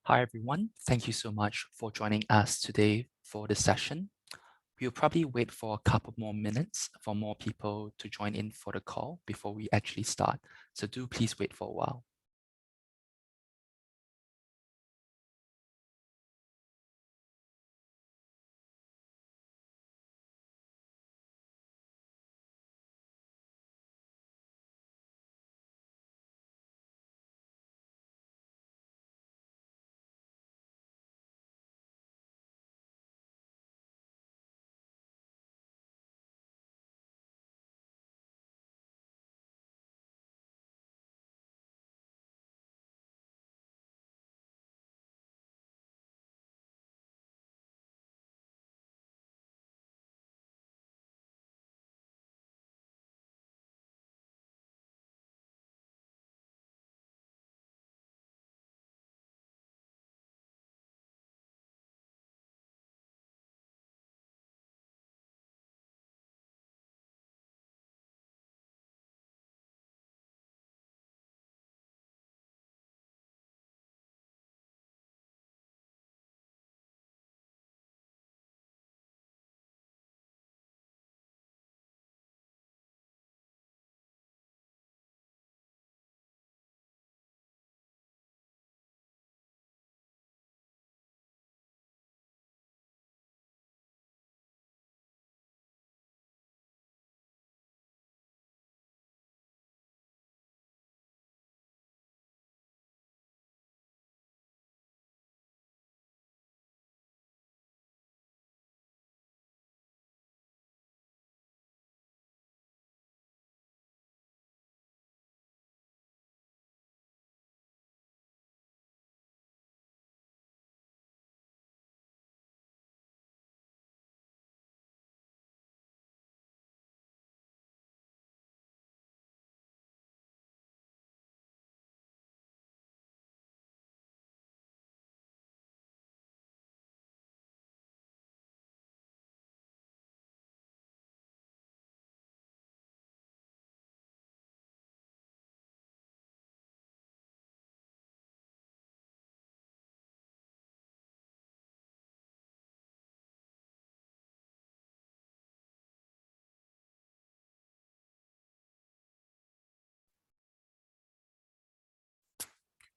Hi, everyone. Thank you so much for joining us today for this session. We'll probably wait for a couple more minutes for more people to join in for the call before we actually start. So do please wait for a while.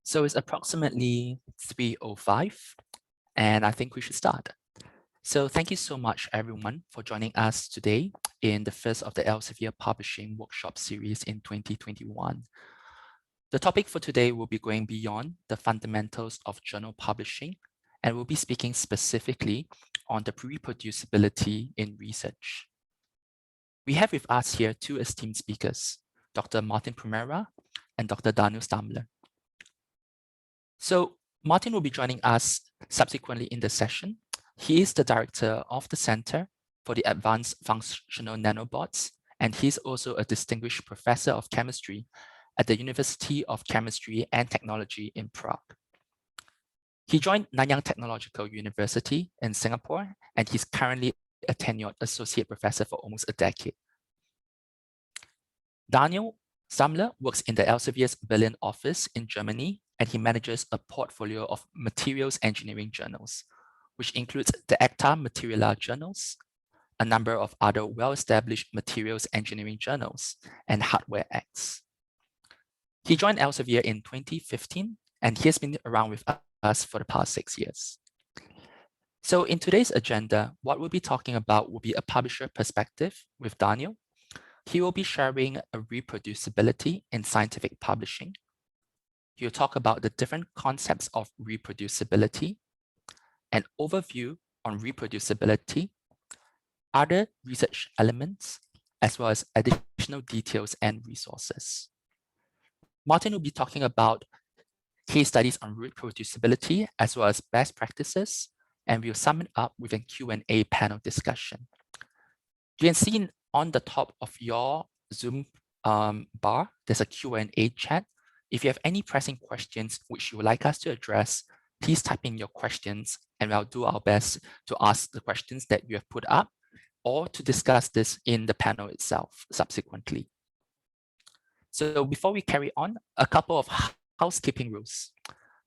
So it's approximately 3:05, and I think we should start. So thank you so much, everyone, for joining us today in the first of the Elsevier Publishing Workshop Series in 2021. The topic for today will be going beyond the fundamentals of journal publishing, and we'll be speaking specifically on the reproducibility in research. We have with us here two esteemed speakers, Dr. Martin Pumera and Dr. Daniel Staemmler. So Martin will be joining us subsequently in the session. He is the director of the Center for the Advanced Functional Nanobots, and he's also a distinguished professor of chemistry at the University of Chemistry and Technology in Prague. He joined Nanyang Technological University in Singapore, and he's currently a tenured associate professor for almost a decade. Daniel Staemmler works in the Elsevier's Berlin office in Germany, and he manages a portfolio of materials engineering journals, which includes the Acta Materialia journals, a number of other well-established materials engineering journals, and HardwareX. He joined Elsevier in 2015, and he has been around with us for the past 6 years. So in today's agenda, what we'll be talking about will be a publisher perspective with Daniel. He will be sharing a reproducibility in scientific publishing. He'll talk about the different concepts of reproducibility, an overview on reproducibility, other research elements, as well as additional details and resources. Martin will be talking about case studies on reproducibility, as well as best practices, and we'll sum it up with a Q&A panel discussion. You can see on the top of your Zoom bar, there's a Q&A chat. If you have any pressing questions which you would like us to address, please type in your questions, and we'll do our best to ask the questions that you have put up, or to discuss this in the panel itself subsequently. So before we carry on, a couple of housekeeping rules.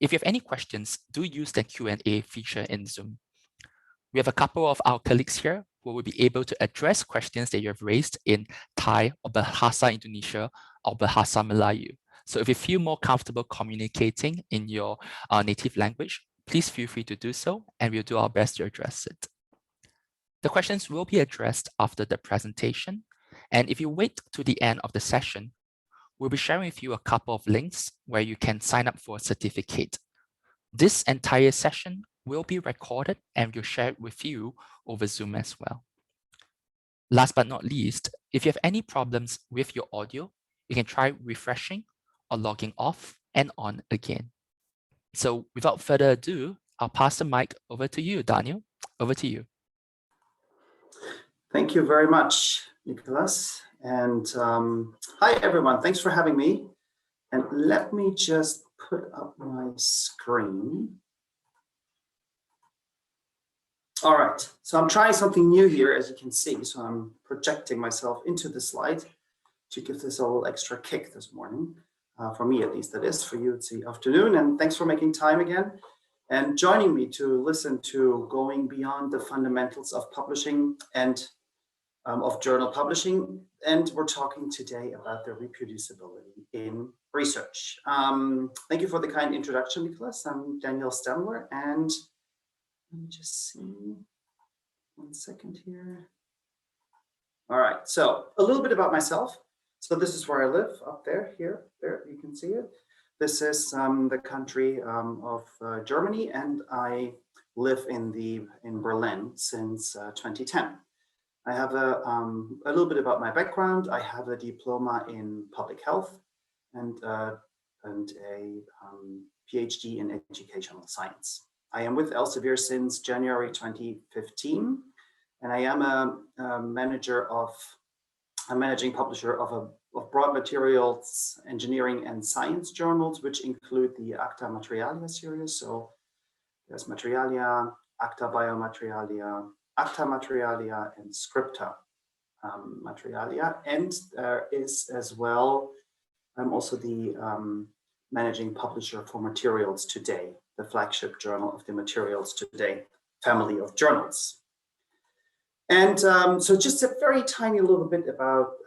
If you have any questions, do use the Q&A feature in Zoom. We have a couple of our colleagues here who will be able to address questions that you have raised in Thai or Bahasa Indonesia or Bahasa Melayu. So if you feel more comfortable communicating in your native language, please feel free to do so, and we'll do our best to address it. The questions will be addressed after the presentation. And if you wait to the end of the session, we'll be sharing with you a couple of links where you can sign up for a certificate. This entire session will be recorded and we'll share it with you over Zoom as well. Last but not least, if you have any problems with your audio, you can try refreshing or logging off and on again. So without further ado, I'll pass the mic over to you, Daniel. Over to you. Thank you very much, Nicholas. And hi, everyone. Thanks for having me. And let me just put up my screen. All right, so I'm trying something new here, as you can see. So I'm projecting myself into the slide to give this a little extra kick this morning. For me, at least, that is. For you, it's the afternoon. And thanks for making time again and joining me to listen to Going Beyond the Fundamentals of Publishing and of Journal Publishing. And we're talking today about the reproducibility in research. Thank you for the kind introduction, Nicholas. I'm Daniel Staemmler, and let me just see, 1 second here. All right, so a little bit about myself. So this is where I live, up there, here, there, you can see it. This is the country of Germany, and I live in Berlin since 2010. I have a little bit about my background. I have a diploma in public health and a PhD in educational science. I am with Elsevier since January 2015, and I am a managing publisher of broad materials, engineering and science journals, which include the Acta Materialia series. So there's Materialia, Acta Biomaterialia, Acta Materialia, and Scripta Materialia. And there is as well, I'm also the managing publisher for Materials Today, the flagship journal of the Materials Today family of journals. And so just a very tiny little bit about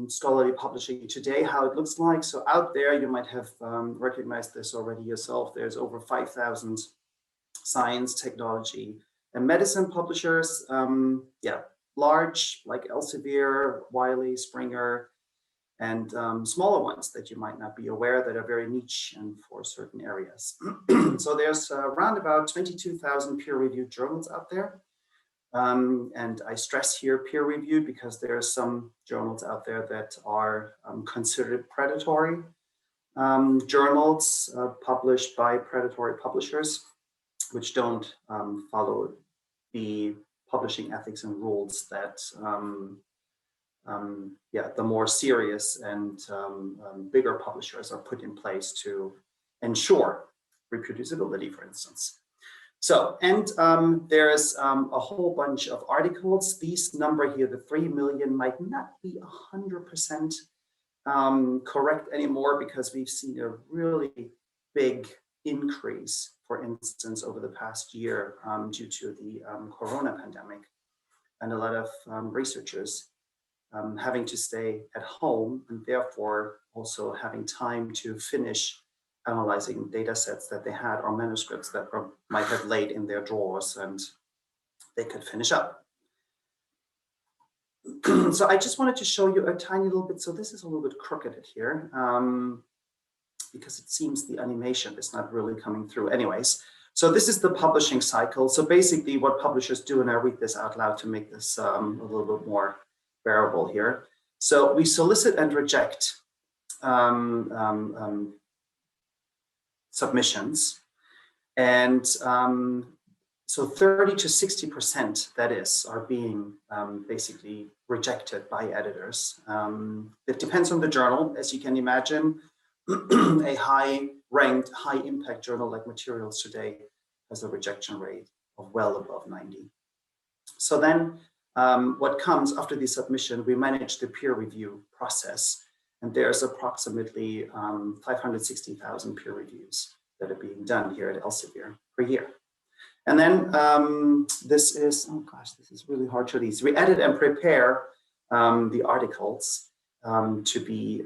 scholarly publishing today, how it looks like. So out there, you might have recognized this already yourself. There's over 5,000 science, technology, and medicine publishers. Large like Elsevier, Wiley, Springer, and smaller ones that you might not be aware that are very niche and for certain areas. So there's around about 22,000 peer-reviewed journals out there. And I stress here peer-reviewed because there are some journals out there that are considered predatory journals published by predatory publishers, which don't follow the publishing ethics and rules that the more serious and bigger publishers are put in place to ensure reproducibility, for instance. So, and there's a whole bunch of articles. These number here, the 3 million, might not be 100% correct anymore because we've seen a really big increase, for instance, over the past year due to the corona pandemic, and a lot of researchers having to stay at home and therefore also having time to finish analyzing data sets that they had or manuscripts that might have laid in their drawers and they could finish up. So I just wanted to show you a tiny little bit. So this is a little bit crooked here because it seems the animation is not really coming through. Anyways, so this is the publishing cycle. So basically what publishers do, and I read this out loud to make this a little bit more bearable here. So we solicit and reject submissions, and so 30 to 60%, that is, are being basically rejected by editors. It depends on the journal, as you can imagine. A high-ranked, high-impact journal like Materials Today has a rejection rate of well above 90. So then what comes after the submission, we manage the peer review process. And there's approximately 560,000 peer reviews that are being done here at Elsevier per year. And then this is, oh gosh, this is really hard to read. We edit and prepare the articles to be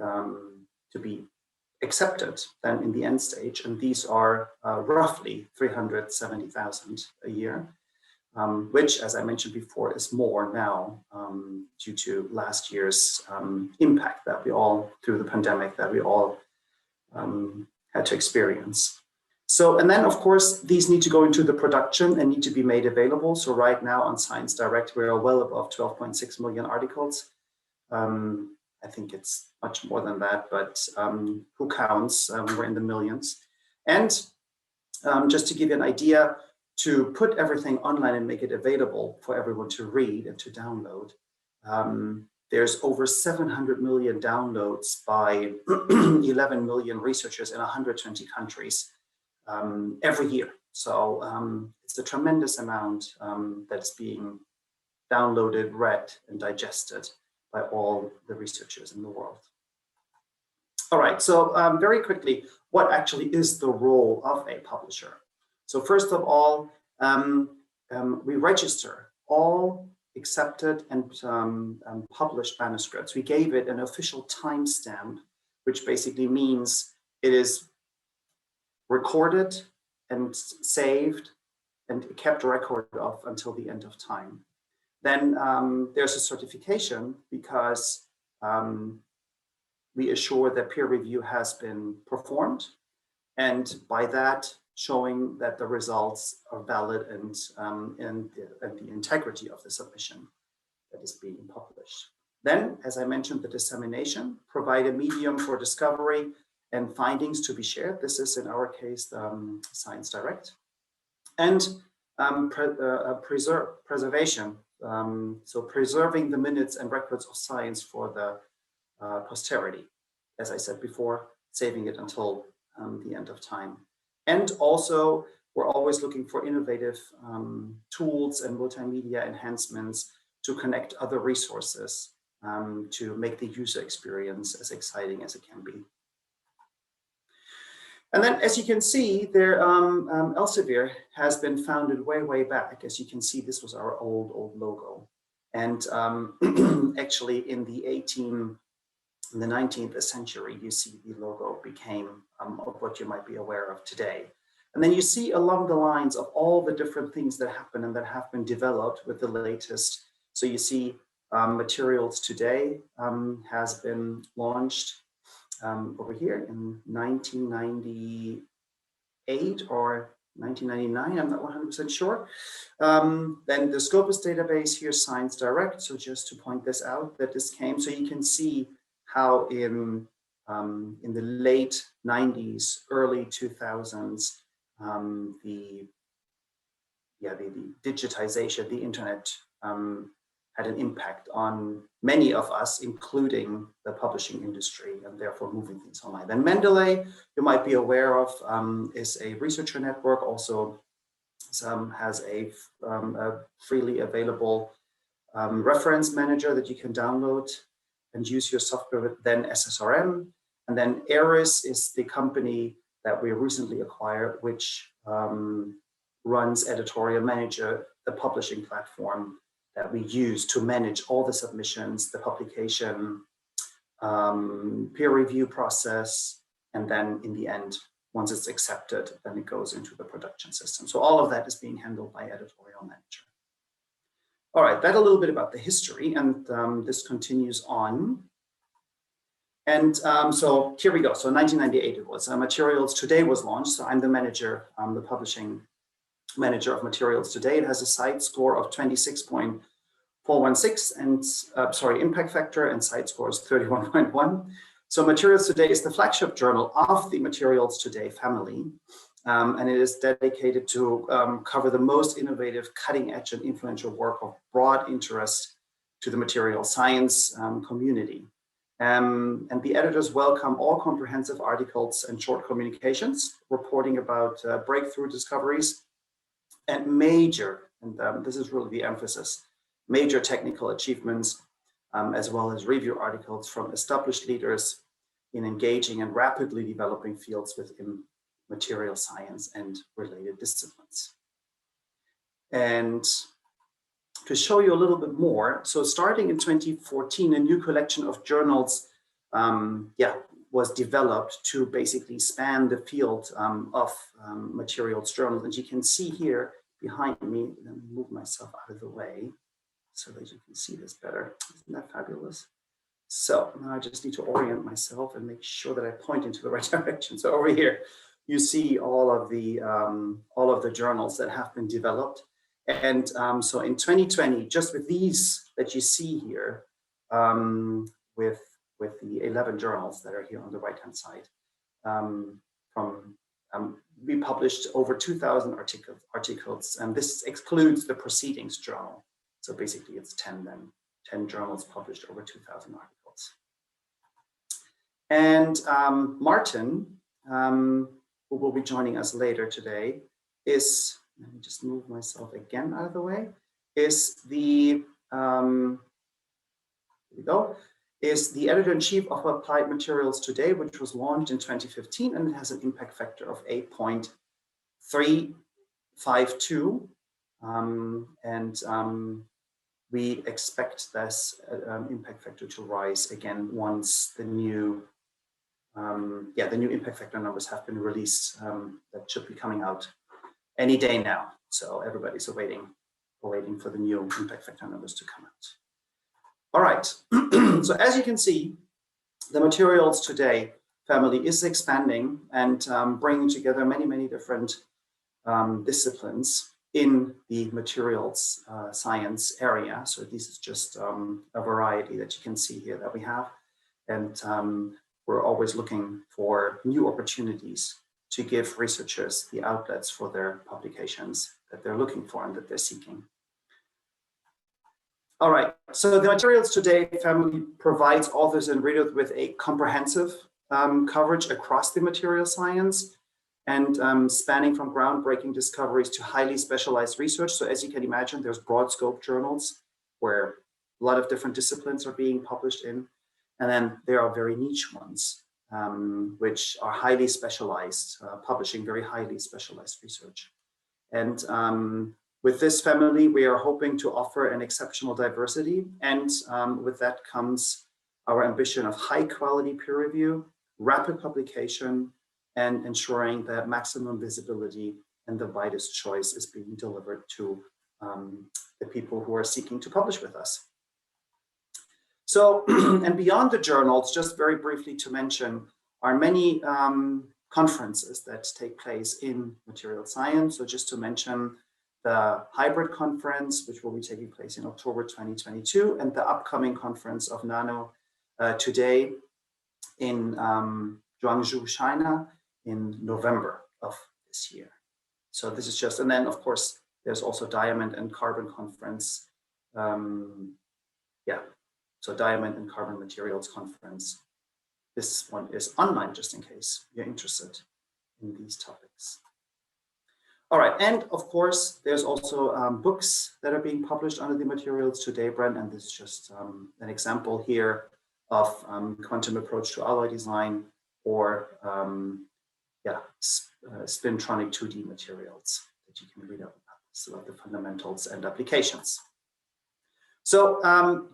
accepted then in the end stage. And these are roughly 370,000 a year, which, as I mentioned before, is more now due to last year's impact that we all, through the pandemic, that we all had to experience. So, and then of course, these need to go into the production and need to be made available. So right now on Science Direct, we are well above 12.6 million articles. I think it's much more than that, but who counts? We're in the millions. And just to give you an idea, to put everything online and make it available for everyone to read and to download, there's over 700 million downloads by 11 million researchers in 120 countries every year. So it's a tremendous amount that is being downloaded, read, and digested by all the researchers in the world. All right, so very quickly, what actually is the role of a publisher? So first of all, we register all accepted and published manuscripts. We gave it an official timestamp, which basically means it is recorded and saved and kept a record of until the end of time. Then there's a certification because we assure that peer review has been performed, and by that showing that the results are valid and the integrity of the submission that is being published. Then, as I mentioned, the dissemination, provide a medium for discovery and findings to be shared. This is, in our case, Science Direct. And preservation, so preserving the minutes and records of science for the posterity. As I said before, saving it until the end of time. And also, we're always looking for innovative tools and multimedia enhancements to connect other resources to make the user experience as exciting as it can be. And then, as you can see, there, Elsevier has been founded way, way back. As you can see, this was our old logo. And actually, in the 19th century, you see the logo became of what you might be aware of today. And then you see along the lines of all the different things that happen and that have been developed with the latest. So you see Materials Today has been launched over here in 1998 or 1999, I'm not 100% sure. Then the Scopus database here, Science Direct. So just to point this out, that this came, so you can see how in the late 90s, early 2000s, the digitization, the internet had an impact on many of us, including the publishing industry, and therefore moving things online. Then Mendeley, you might be aware of, is a researcher network, also has a freely available reference manager that you can download and use your software with. Then SSRM, and then Eris is the company that we recently acquired, which runs Editorial Manager, the publishing platform that we use to manage all the submissions, the publication, peer review process, and then in the end, once it's accepted, then it goes into the production system. So all of that is being handled by Editorial Manager. All right, that a little bit about the history, and this continues on. And so here we go. So 1998 it was. Materials Today was launched. So I'm the manager, the publishing manager of Materials Today. It has a site score of 26.416 and impact factor, and site score is 31.1. So Materials Today is the flagship journal of the Materials Today family. And it is dedicated to cover the most innovative, cutting edge and influential work of broad interest to the material science community. And the editors welcome all comprehensive articles and short communications reporting about breakthrough discoveries and major, and this is really the emphasis, major technical achievements, as well as review articles from established leaders in engaging and rapidly developing fields within material science and related disciplines. And to show you a little bit more, so starting in 2014, a new collection of journals was developed to basically span the field of materials journals. And you can see here behind me, let me move myself out of the way so that you can see this better. Isn't that fabulous? So now I just need to orient myself and make sure that I point into the right direction. So over here, you see all of the journals that have been developed. And so in 2020, just with these that you see here, with the 11 journals that are here on the right-hand side, we published over 2,000 articles, and this excludes the proceedings journal. So basically it's 10 journals published, over 2,000 articles. And Martin, who will be joining us later today, is, let me just move myself again out of the way, is the, here we go, is the editor-in-chief of Applied Materials Today, which was launched in 2015, and it has an impact factor of 8.352. We expect this impact factor to rise again once the new, the new impact factor numbers have been released. That should be coming out any day now. So everybody's waiting for the new impact factor numbers to come out. All right, so as you can see, the Materials Today family is expanding and bringing together many, many different disciplines in the materials science area. So this is just a variety that you can see here that we have. And we're always looking for new opportunities to give researchers the outlets for their publications that they're looking for and that they're seeking. All right, so the Materials Today family provides authors and readers with a comprehensive coverage across the material science and spanning from groundbreaking discoveries to highly specialized research. So as you can imagine, there's broad scope journals where a lot of different disciplines are being published in. And then there are very niche ones, which are highly specialized, publishing very highly specialized research. And with this family, we are hoping to offer an exceptional diversity. And with that comes our ambition of high quality peer review, rapid publication, and ensuring that maximum visibility and the widest choice is being delivered to the people who are seeking to publish with us. So, and beyond the journals, just very briefly to mention, are many conferences that take place in material science. So just to mention the hybrid conference, which will be taking place in October 2022, and the upcoming conference of Nano Today in Guangzhou, China, in November of this year. So this is just, and then of course, there's also Diamond and Carbon Conference. So Diamond and Carbon Materials Conference. This one is online, just in case you're interested in these topics. All right, and of course, there's also books that are being published under the Materials Today brand, and this is just an example here of Quantum Approach to Alloy Design, or spintronic 2D materials that you can read up about, so the fundamentals and applications. So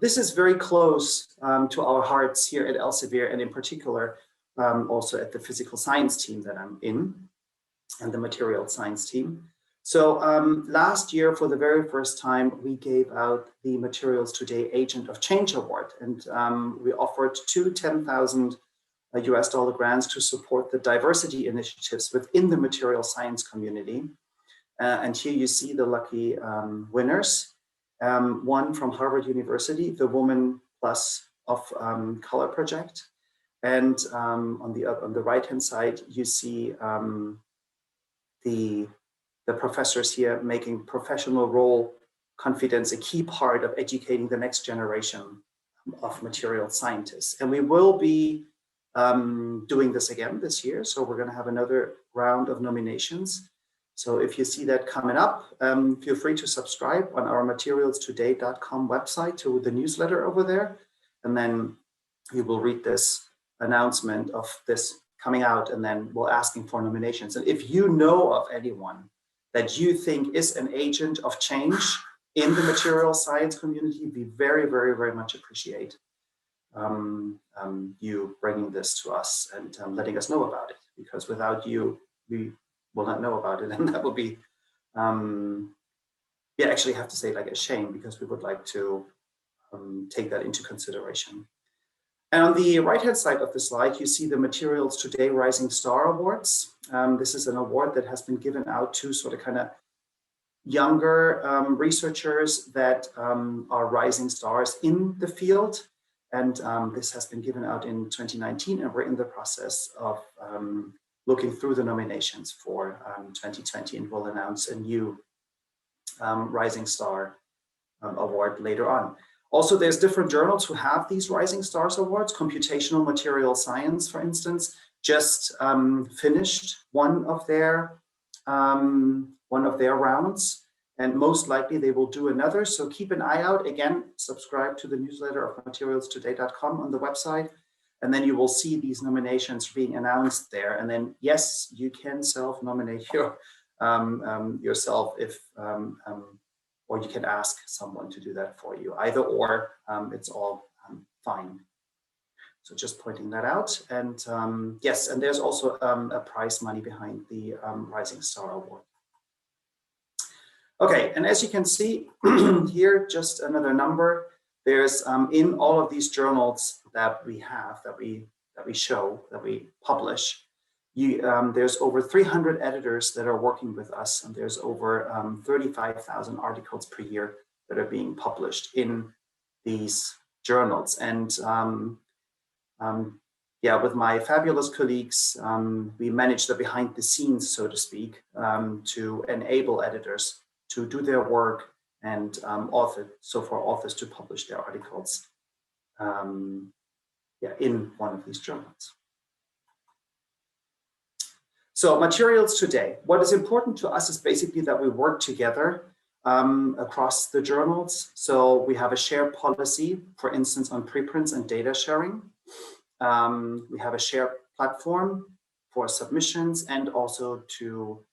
this is very close to our hearts here at Elsevier, and in particular, also at the physical science team that I'm in, and the material science team. So last year, for the very first time, we gave out the Materials Today Agent of Change Award, and we offered two $10,000 US grants to support the diversity initiatives within the material science community. And here you see the lucky winners. One from Harvard University, the Woman Plus of Color Project. And on the right-hand side, you see the professors here making professional role confidence a key part of educating the next generation of material scientists. And we will be doing this again this year. So we're going to have another round of nominations. So if you see that coming up, feel free to subscribe on our materialstoday.com website to the newsletter over there. And then you will read this announcement of this coming out, and then we're asking for nominations. And if you know of anyone that you think is an agent of change in the material science community, we very, very, very much appreciate you bringing this to us and letting us know about it, because without you, we will not know about it. And that would be, we actually have to say like a shame, because we would like to take that into consideration. And on the right-hand side of the slide, you see the Materials Today Rising Star Awards. This is an award that has been given out to sort of kind of younger researchers that are rising stars in the field. And this has been given out in 2019, and we're in the process of looking through the nominations for 2020, and we'll announce a new Rising Star award later on. Also, there's different journals who have these Rising Stars awards. Computational Material Science, for instance, just finished one of their rounds, and most likely they will do another. So keep an eye out. Again, subscribe to the newsletter of materialstoday.com on the website, and then you will see these nominations being announced there. And then, yes, you can self-nominate yourself if. Or you can ask someone to do that for you. Either or, it's all fine. So just pointing that out. And yes, and there's also a prize money behind the Rising Star Award. Okay, and as you can see here, just another number. There's in all of these journals that we have, that we show, that we publish, there's over 300 editors that are working with us, and there's over 35,000 articles per year that are being published in these journals. And yeah, with my fabulous colleagues, we manage the behind the scenes, so to speak, to enable editors to do their work and for authors to publish their articles yeah, in one of these journals. So Materials Today, what is important to us is basically that we work together across the journals. So we have a shared policy, for instance, on preprints and data sharing. We have a shared platform for submissions and also to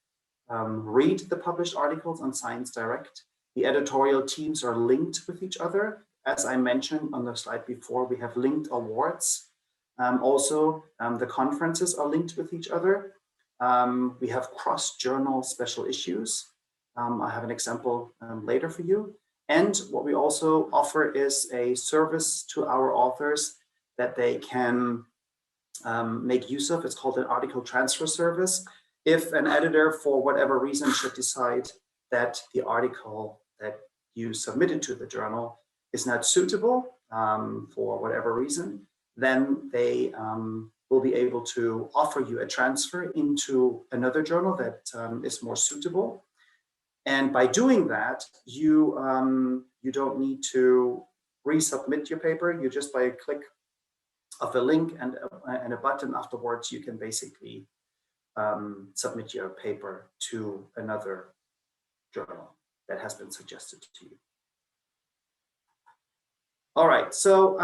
read the published articles on Science Direct. The editorial teams are linked with each other. As I mentioned on the slide before, we have linked awards. Also, the conferences are linked with each other. We have cross-journal special issues. I have an example later for you. And what we also offer is a service to our authors that they can make use of. It's called an article transfer service. If an editor, for whatever reason, should decide that the article that you submitted to the journal is not suitable for whatever reason, then they will be able to offer you a transfer into another journal that is more suitable. And by doing that, you don't need to resubmit your paper. You just, by a click of a link and a button afterwards, you can basically submit your paper to another journal that has been suggested to you. All right, so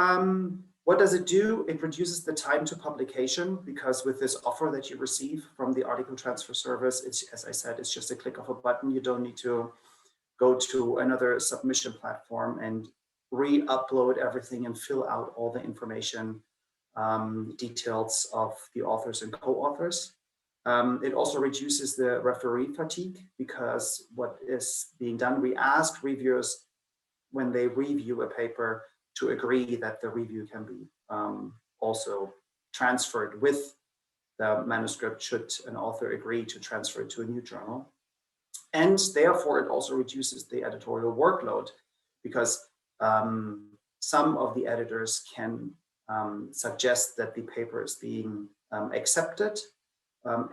what does it do? It reduces the time to publication, because with this offer that you receive from the article transfer service, it's, as I said, it's just a click of a button. You don't need to go to another submission platform and re-upload everything and fill out all the information, details of the authors and co-authors. It also reduces the referee fatigue, because what is being done, we ask reviewers when they review a paper to agree that the review can be also transferred with the manuscript, should an author agree to transfer it to a new journal. And therefore, it also reduces the editorial workload, because some of the editors can suggest that the paper is being accepted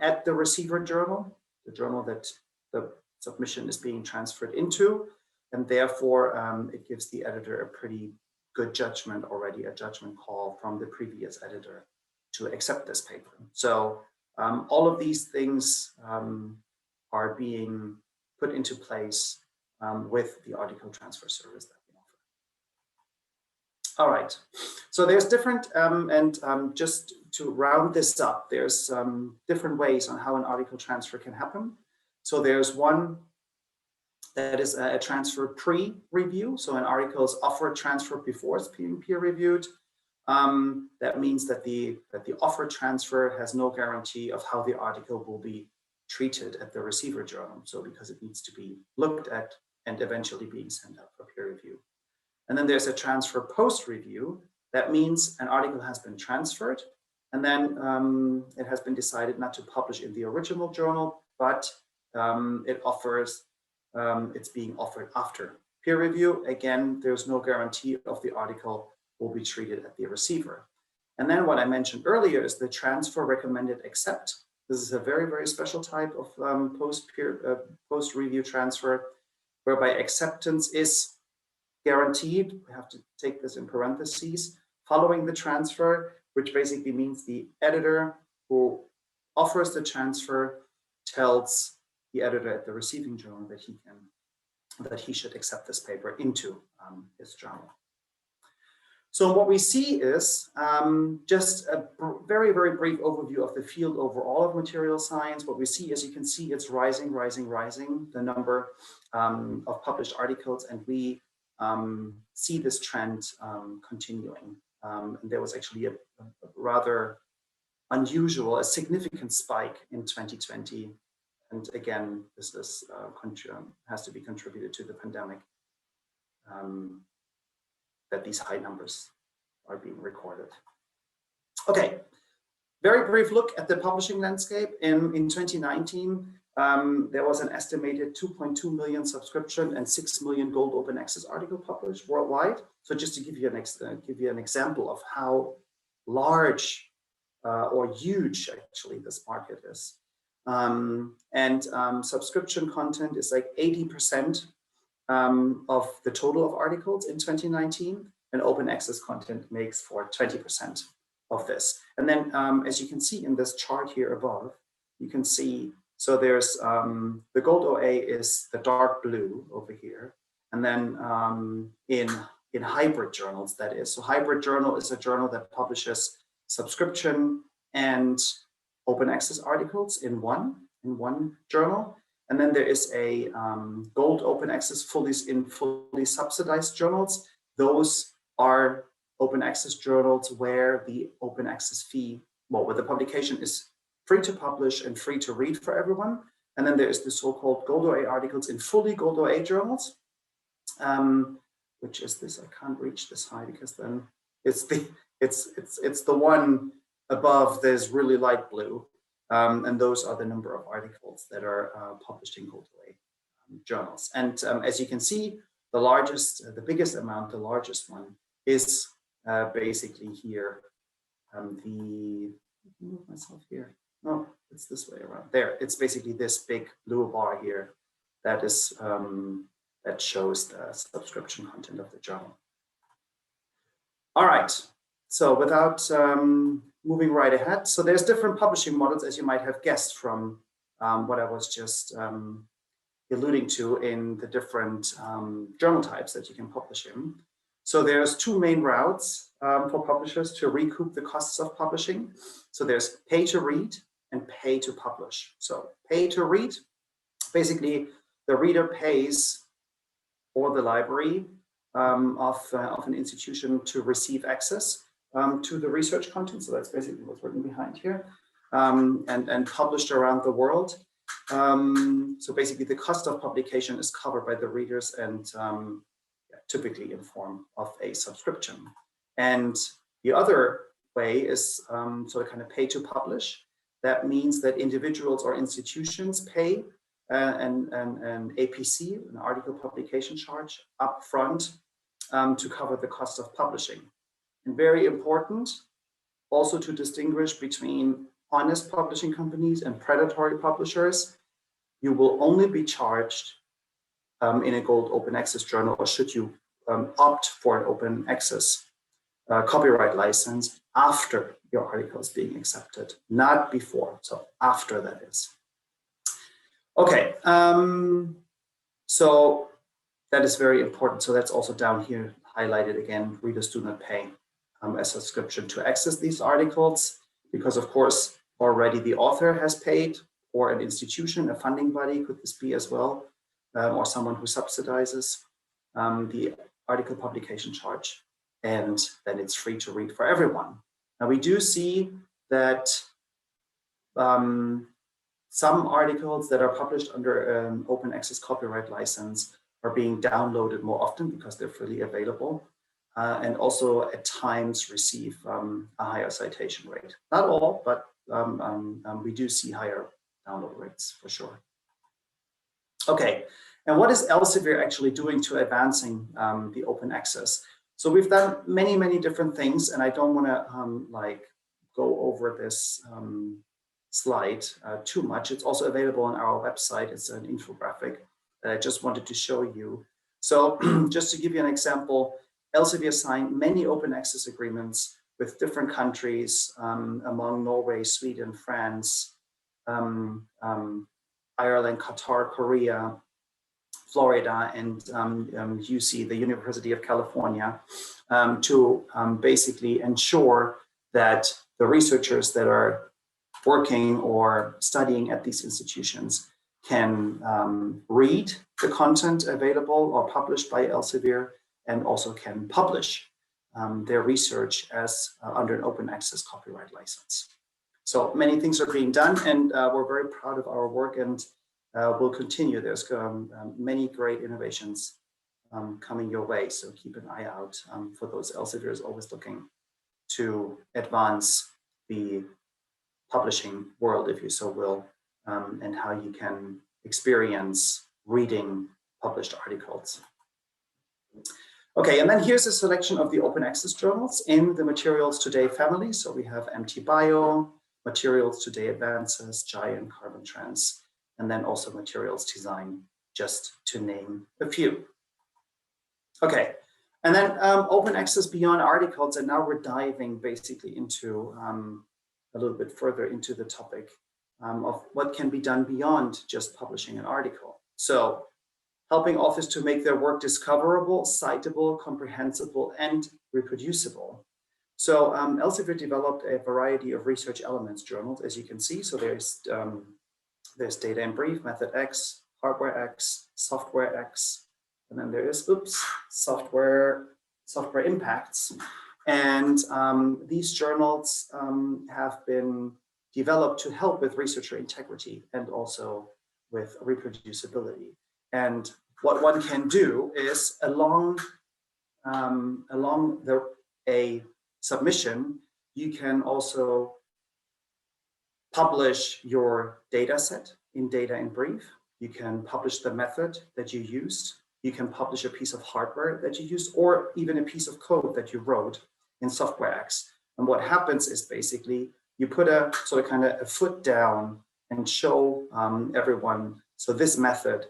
at the receiver journal, the journal that the submission is being transferred into, and therefore it gives the editor a pretty good judgment already, a judgment call from the previous editor to accept this paper. So all of these things are being put into place with the article transfer service that we offer. All right, so there's different, and just to round this up, there's different ways on how an article transfer can happen. So there's one that is a transfer pre-review. So an article is offered transfer before it's being peer-reviewed. That means that the offered transfer has no guarantee of how the article will be treated at the receiver journal. So because it needs to be looked at and eventually being sent out for peer review. And then there's a transfer post-review. That means an article has been transferred, and then it has been decided not to publish in the original journal, but it's being offered after peer review. Again, there's no guarantee of the article will be treated at the receiver. And then what I mentioned earlier is the transfer recommended accept. This is a very, very special type of post-review transfer, whereby acceptance is guaranteed. We have to take this in parentheses, following the transfer, which basically means the editor who offers the transfer tells the editor at the receiving journal that he should accept this paper into his journal. So what we see is just a very, very brief overview of the field overall of material science. What we see, as you can see, it's rising, the number of published articles, and we see this trend continuing. And there was actually a rather unusual, a significant spike in 2020. And again, this has to be contributed to the pandemic, that these high numbers are being recorded. Okay, very brief look at the publishing landscape. In 2019, there was an estimated 2.2 million subscription and 6 million gold open access articles published worldwide. So just to give you an example of how large or huge actually this market is. Subscription content is like 80% of the total of articles in 2019, and open access content makes for 20% of this. And then as you can see in this chart here above, you can see, so there's the gold OA is the dark blue over here. And then in hybrid journals, that is. So hybrid journal is a journal that publishes subscription and open access articles in one journal. And then there is a gold open access fully subsidized journals. Those are open access journals where the open access fee, where the publication is free to publish and free to read for everyone. And then there is the so-called gold OA articles in fully gold OA journals, which is this. I can't reach this high because then it's the one above. There's really light blue. And those are the number of articles that are published in gold OA journals. And as you can see, the biggest amount, the largest one is basically here. Move myself here. No, it's this way around. There, it's basically this big blue bar here that is that shows the subscription content of the journal. All right. So without moving right ahead, so there's different publishing models, as you might have guessed from what I was just alluding to in the different journal types that you can publish in. So there's two main routes for publishers to recoup the costs of publishing. So there's pay to read and pay to publish. So pay to read, basically the reader pays for the library of an institution to receive access to the research content. So that's basically what's written behind here, and published around the world. So basically the cost of publication is covered by the readers and typically in form of a subscription. And the other way is sort of kind of pay to publish. That means that individuals or institutions pay an APC, an article publication charge, upfront to cover the cost of publishing. And very important also to distinguish between honest publishing companies and predatory publishers. You will only be charged in a gold open access journal, or should you opt for an open access copyright license after your article is being accepted, not before, so after that is. Okay, so that is very important. So that's also down here highlighted again. Readers do not pay a subscription to access these articles. because of course, already the author has paid, or an institution, a funding body, could this be as well, or someone who subsidizes the article publication charge, and then it's free to read for everyone. Now we do see that some articles that are published under an open access copyright license are being downloaded more often because they're freely available, and also at times receive a higher citation rate. Not all, but we do see higher download rates for sure. Okay, and what is Elsevier actually doing to advancing the open access? So we've done many, many different things, and I don't want to like go over this slide too much. It's also available on our website. It's an infographic that I just wanted to show you. So just to give you an example, Elsevier signed many open access agreements with different countries among Norway, Sweden, France, Ireland, Qatar, Korea, Florida, and UC, the University of California, to basically ensure that the researchers that are working or studying at these institutions can read the content available or published by Elsevier, and also can publish their research as under an open access copyright license. So many things are being done, and we're very proud of our work, and we'll continue. There's many great innovations coming your way, so keep an eye out for those. Elsevier is always looking to advance the publishing world, if you so will, and how you can experience reading published articles. Okay, and then here's a selection of the open access journals in the Materials Today family. So we have MT Bio, Materials Today Advances, Giant, Carbon Trans, and then also Materials Design, just to name a few. Okay, and then open access beyond articles, and now we're diving basically into a little bit further into the topic of what can be done beyond just publishing an article. So helping authors to make their work discoverable, citable, comprehensible, and reproducible. So Elsevier developed a variety of research elements journals, as you can see. So there's Data in Brief, MethodsX, HardwareX, SoftwareX, and then there is, Software Impacts. And these journals have been developed to help with researcher integrity and also with reproducibility. And what one can do is along a submission, you can also publish your data set in Data in Brief. You can publish the method that you used. You can publish a piece of hardware that you used, or even a piece of code that you wrote in SoftwareX. And what happens is basically you put a sort of kind of a foot down and show everyone, so this method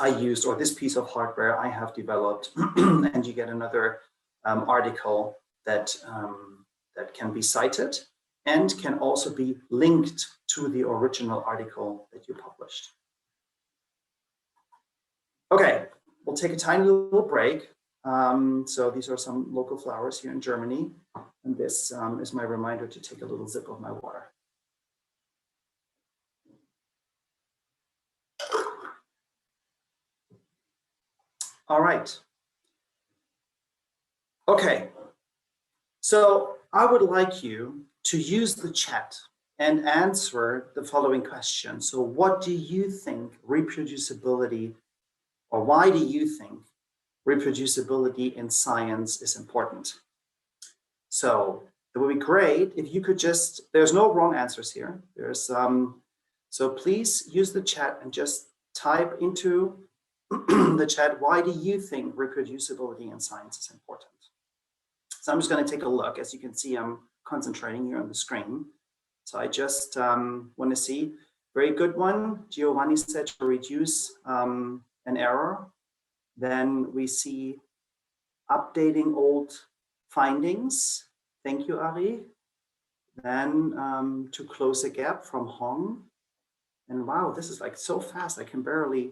I used, or this piece of hardware I have developed, and you get another article that that can be cited and can also be linked to the original article that you published. Okay, we'll take a tiny little break. So these are some local flowers here in Germany, and this is my reminder to take a little sip of my water. All right. Okay, so I would like you to use the chat and answer the following question. So what do you think reproducibility, or why do you think reproducibility in science is important? So it would be great if you could just, there's no wrong answers here. There's so please use the chat and just type into the chat, why do you think reproducibility in science is important? So I'm just going to take a look. As you can see, I'm concentrating here on the screen. So I just want to see, very good one. Giovanni said to reduce an error. Then we see updating old findings. Thank you, Ari. Then to close a gap from Hong. And wow, this is like so fast. I can barely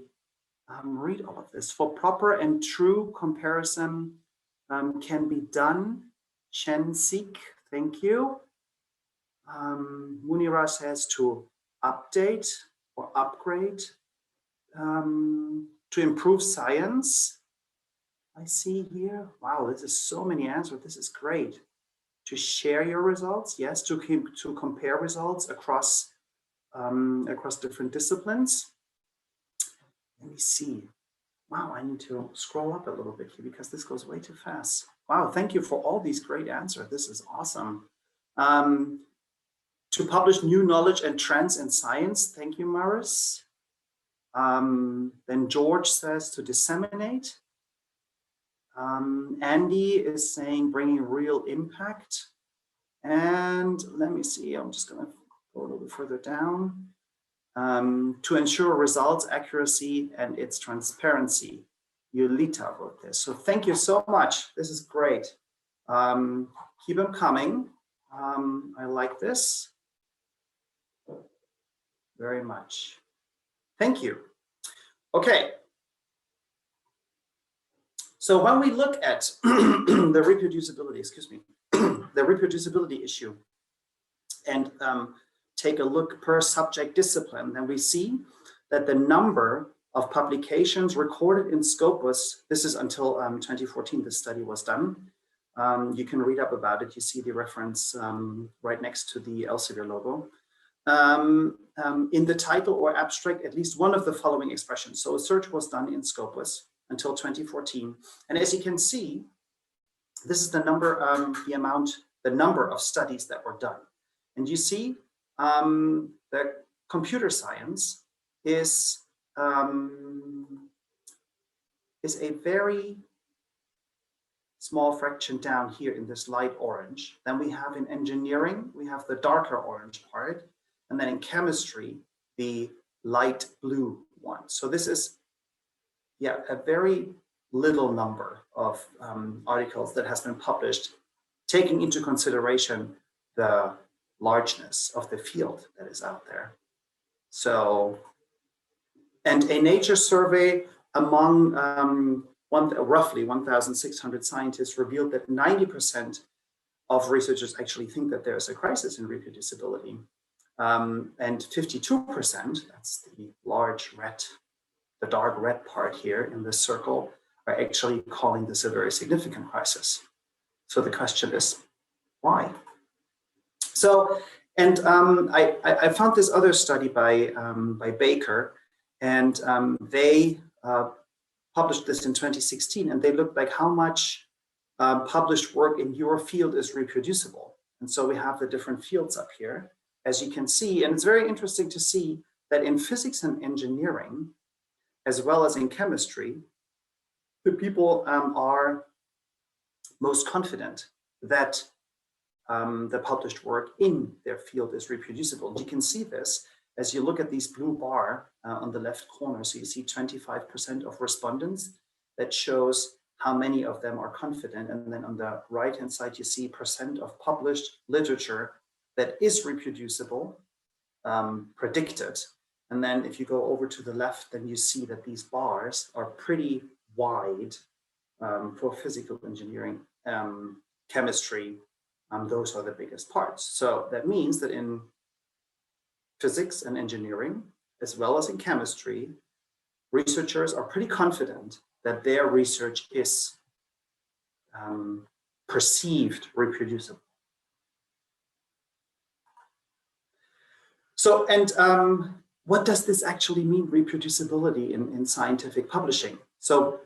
read all of this. For proper and true comparison can be done. Chen Sik, thank you. Munira says to update or upgrade, to improve science. I see here, wow, this is so many answers. This is great. To share your results, yes, to compare results across different disciplines. Let me see. Wow, I need to scroll up a little bit here because this goes way too fast. Wow, thank you for all these great answers. This is awesome. To publish new knowledge and trends in science. Thank you, Maris. Then George says to disseminate. Andy is saying bringing real impact. And let me see, I'm just going to go a little bit further down. To ensure results accuracy and its transparency. Yulita wrote this. So thank you so much. This is great. Keep them coming. I like this very much. Thank you. Okay. So when we look at the reproducibility, excuse me, the reproducibility issue, and take a look per subject discipline, then we see that the number of publications recorded in Scopus, this is until 2014, this study was done. You can read up about it. You see the reference right next to the Elsevier logo. In the title or abstract, at least one of the following expressions. So a search was done in Scopus until 2014. And as you can see, this is the number, the number of studies that were done. And you see that computer science is a very small fraction down here in this light orange. Then we have in engineering, we have the darker orange part. And then in chemistry, the light blue one. So this is, yeah, a very little number of articles that has been published, taking into consideration the largeness of the field that is out there. So, and a nature survey among roughly 1,600 scientists revealed that 90% of researchers actually think that there's a crisis in reproducibility. And 52%, that's the large red, the dark red part here in this circle, are actually calling this a very significant crisis. So the question is, why? So, and I found this other study by Baker, and they published this in 2016, and they looked like how much published work in your field is reproducible. And so we have the different fields up here, as you can see, and it's very interesting to see that in physics and engineering, as well as in chemistry, the people are most confident that the published work in their field is reproducible. You can see this as you look at these blue bar on the left corner. So you see 25% of respondents. That shows how many of them are confident. And then on the right-hand side, you see percent of published literature that is reproducible, predicted. And then if you go over to the left, then you see that these bars are pretty wide for physical engineering, chemistry. Those are the biggest parts. So that means that in physics and engineering, as well as in chemistry, researchers are pretty confident that their research is perceived reproducible. So, and what does this actually mean, reproducibility in scientific publishing? So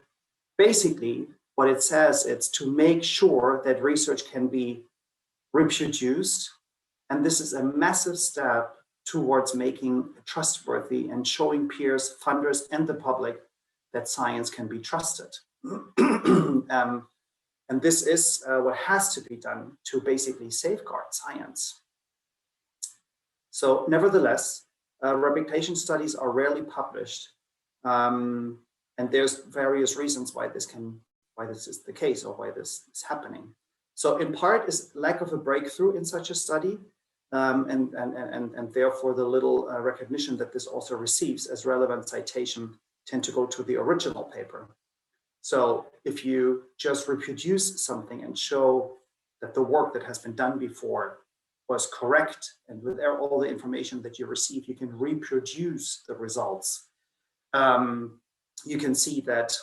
basically, what it says, it's to make sure that research can be reproduced. And this is a massive step towards making it trustworthy and showing peers, funders, and the public that science can be trusted. And this is what has to be done to basically safeguard science. So nevertheless, replication studies are rarely published. And there's various reasons why this is the case or why this is happening. So in part is lack of a breakthrough in such a study, and therefore the little recognition that this also receives as relevant citation tend to go to the original paper. So if you just reproduce something and show that the work that has been done before was correct, and with all the information that you receive, you can reproduce the results. You can see that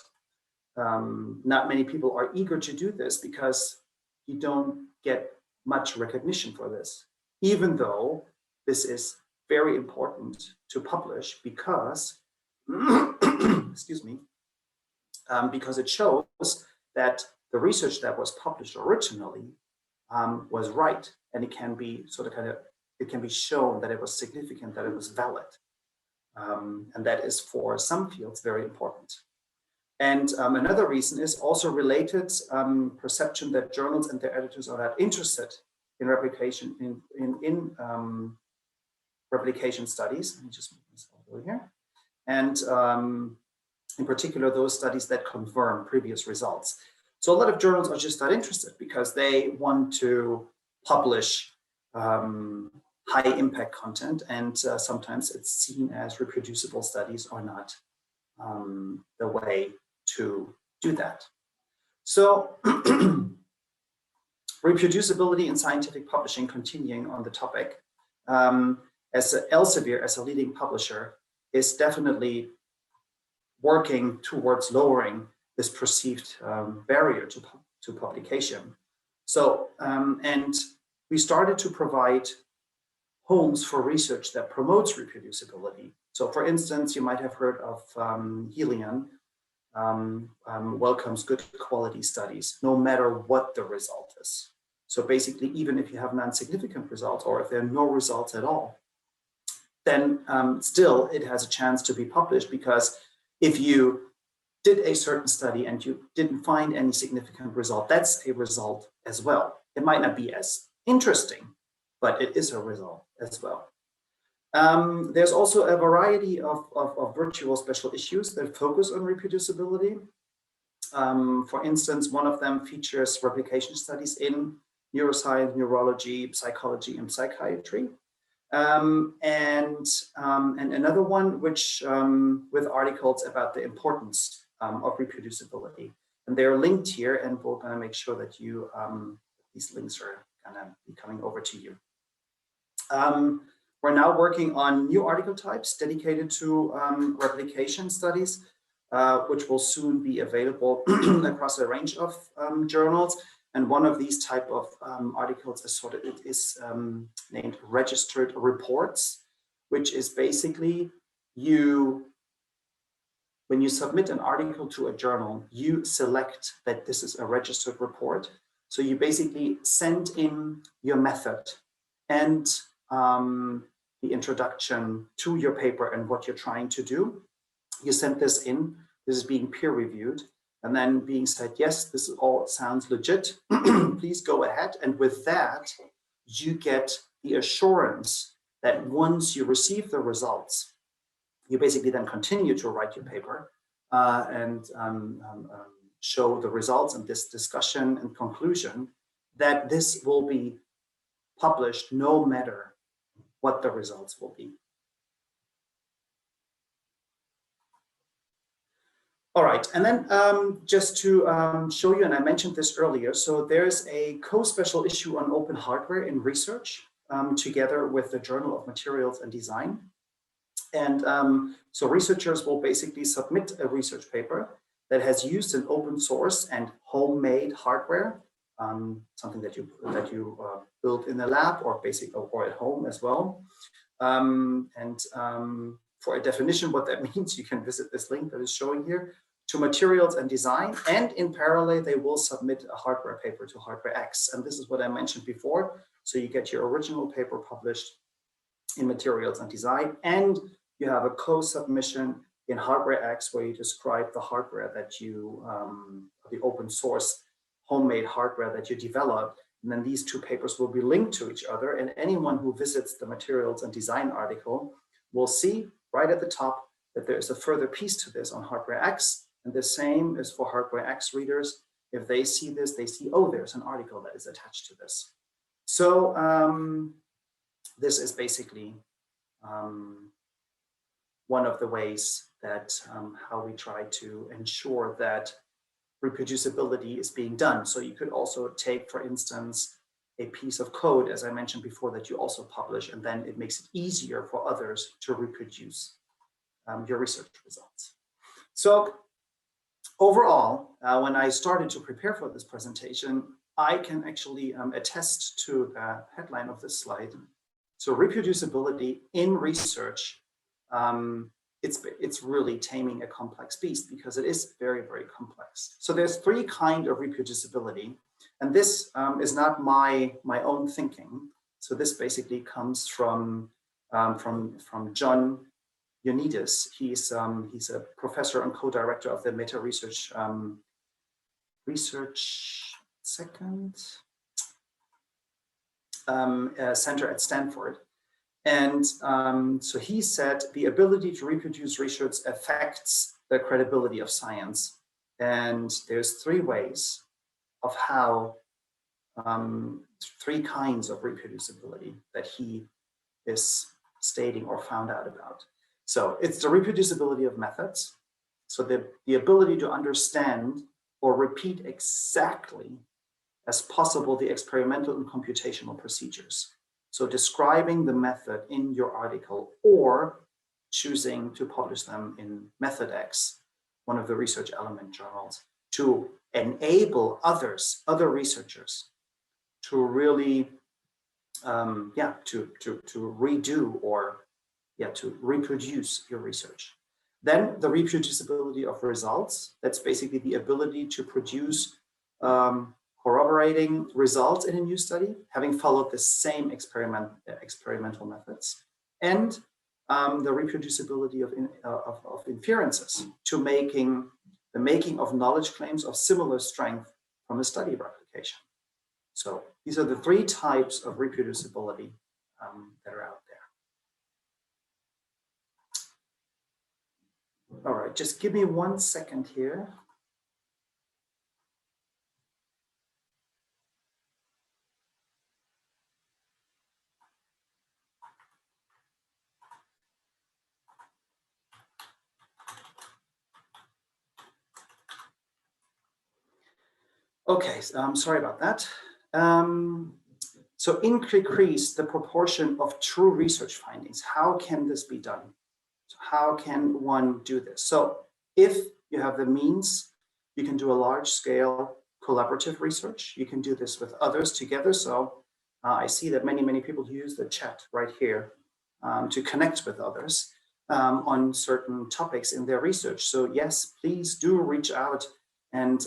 not many people are eager to do this because you don't get much recognition for this, even though this is very important to publish because, excuse me, because it shows that the research that was published originally was right, and it can be it can be shown that it was significant, that it was valid, and that is for some fields very important. And another reason is also related perception that journals and their editors are not interested in replication in replication studies. Let me just move this over here. And in particular, those studies that confirm previous results. So a lot of journals are just not interested because they want to publish high impact content, and sometimes it's seen as reproducible studies are not the way to do that. So reproducibility in scientific publishing, continuing on the topic, as Elsevier, as a leading publisher, is definitely working towards lowering this perceived barrier to publication. So, and we started to provide homes for research that promotes reproducibility. So for instance, you might have heard of Helion, welcomes good quality studies, no matter what the result is. So basically, even if you have non-significant results, or if there are no results at all, then still it has a chance to be published, because if you did a certain study and you didn't find any significant result, that's a result as well. It might not be as interesting, but it is a result as well. There's also a variety of virtual special issues that focus on reproducibility. For instance, one of them features replication studies in neuroscience, neurology, psychology, and psychiatry. And another one which with articles about the importance of reproducibility. And they're linked here, and we're going to make sure that you these links are going to be coming over to you. We're now working on new article types dedicated to replication studies, which will soon be available across a range of journals. And one of these type of articles is named registered reports, which is basically when you submit an article to a journal, you select that this is a registered report. So you basically send in your method and the introduction to your paper and what you're trying to do. You send this in, this is being peer reviewed, and then being said, yes, this all sounds legit, please go ahead. And with that, you get the assurance that once you receive the results, you basically then continue to write your paper and show the results and this discussion and conclusion that this will be published no matter what the results will be. All right, and then just to show you, and I mentioned this earlier, so there's a co-special issue on open hardware in research together with the Journal of Materials and Design. And so researchers will basically submit a research paper that has used an open source and homemade hardware, something that you build in the lab or or at home as well. For a definition, what that means, you can visit this link that is showing here, to materials and design. And in parallel, they will submit a hardware paper to HardwareX. And this is what I mentioned before. So you get your original paper published in materials and design, and you have a co-submission in HardwareX where you describe the hardware that you, the open source homemade hardware that you developed. And then these two papers will be linked to each other. And anyone who visits the materials and design article will see right at the top that there is a further piece to this on HardwareX. And the same is for HardwareX readers. If they see this, they see, oh, there's an article that is attached to this. So this is basically one of the ways that how we try to ensure that reproducibility is being done. So you could also take, for instance, a piece of code, as I mentioned before, that you also publish, and then it makes it easier for others to reproduce your research results. So overall, when I started to prepare for this presentation, I can actually attest to the headline of this slide. So reproducibility in research, it's really taming a complex beast, because it is very, very complex. So there's three kinds of reproducibility, and this is not my own thinking. So this basically comes from John Ioannidis. He's a professor and co-director of the Meta Research Center at Stanford. And so he said the ability to reproduce research affects the credibility of science. And there's three ways of how, three kinds of reproducibility that he is stating or found out about. So it's the reproducibility of methods. So the ability to understand or repeat exactly as possible the experimental and computational procedures. So describing the method in your article or choosing to publish them in MethodsX, one of the research element journals, to enable other researchers to really, to redo or to reproduce your research. Then the reproducibility of results, that's basically the ability to produce corroborating results in a new study, having followed the same experimental methods, and the reproducibility of inferences, to the making of knowledge claims of similar strength from a study replication. So these are the three types of reproducibility that are out there. All right, just give me 1 second here. Okay, sorry about that. So increase the proportion of true research findings. How can this be done? So how can one do this? So if you have the means, you can do a large-scale collaborative research. You can do this with others together. So I see that many people use the chat right here to connect with others on certain topics in their research. So yes, please do reach out and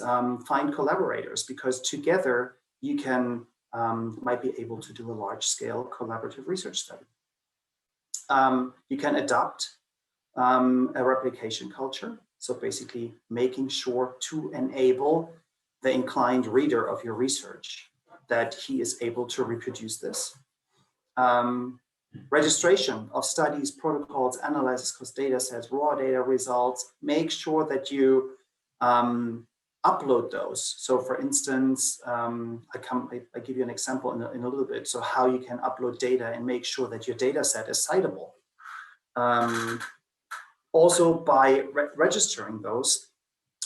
find collaborators, because together you can might be able to do a large-scale collaborative research study. You can adopt a replication culture. So basically making sure to enable the inclined reader of your research that he is able to reproduce this. Registration of studies, protocols, analysis, cost data sets, raw data results. Make sure that you upload those. So for instance, I give you an example in a little bit. So how you can upload data and make sure that your data set is citable. Also by registering those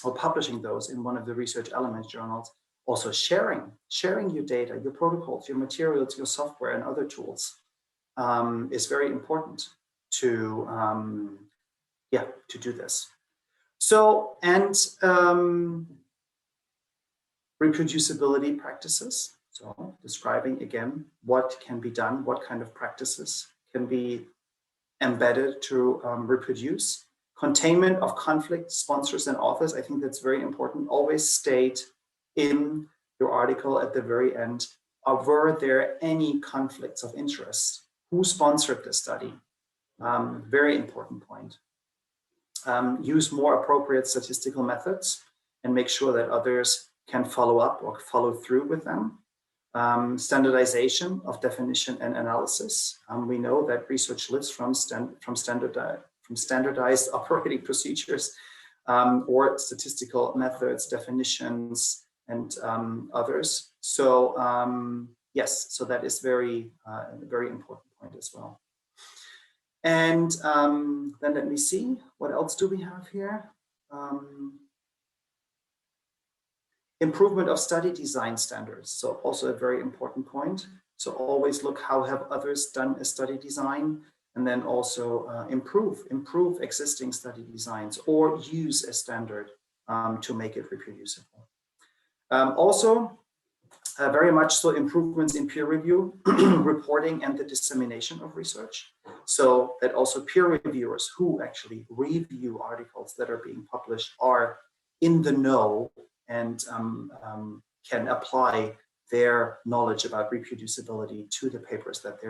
or publishing those in one of the research elements journals, also sharing your data, your protocols, your materials, your software and other tools is very important to do this. So, and reproducibility practices. So describing again what can be done, what kind of practices can be embedded to reproduce. Containment of conflict, sponsors and authors. I think that's very important. Always state in your article at the very end, were there any conflicts of interest? Who sponsored the study? Very important point. Use more appropriate statistical methods and make sure that others can follow up or follow through with them. Standardization of definition and analysis. We know that research lives from standardized operating procedures or statistical methods, definitions, and others. So yes, so that is very important point as well. And then let me see, what else do we have here? Improvement of study design standards. So also a very important point. So always look how have others done a study design, and then also improve existing study designs or use a standard to make it reproducible. Also, very much so improvements in peer review, reporting, and the dissemination of research. So that also peer reviewers who actually review articles that are being published are in the know and can apply their knowledge about reproducibility to the papers that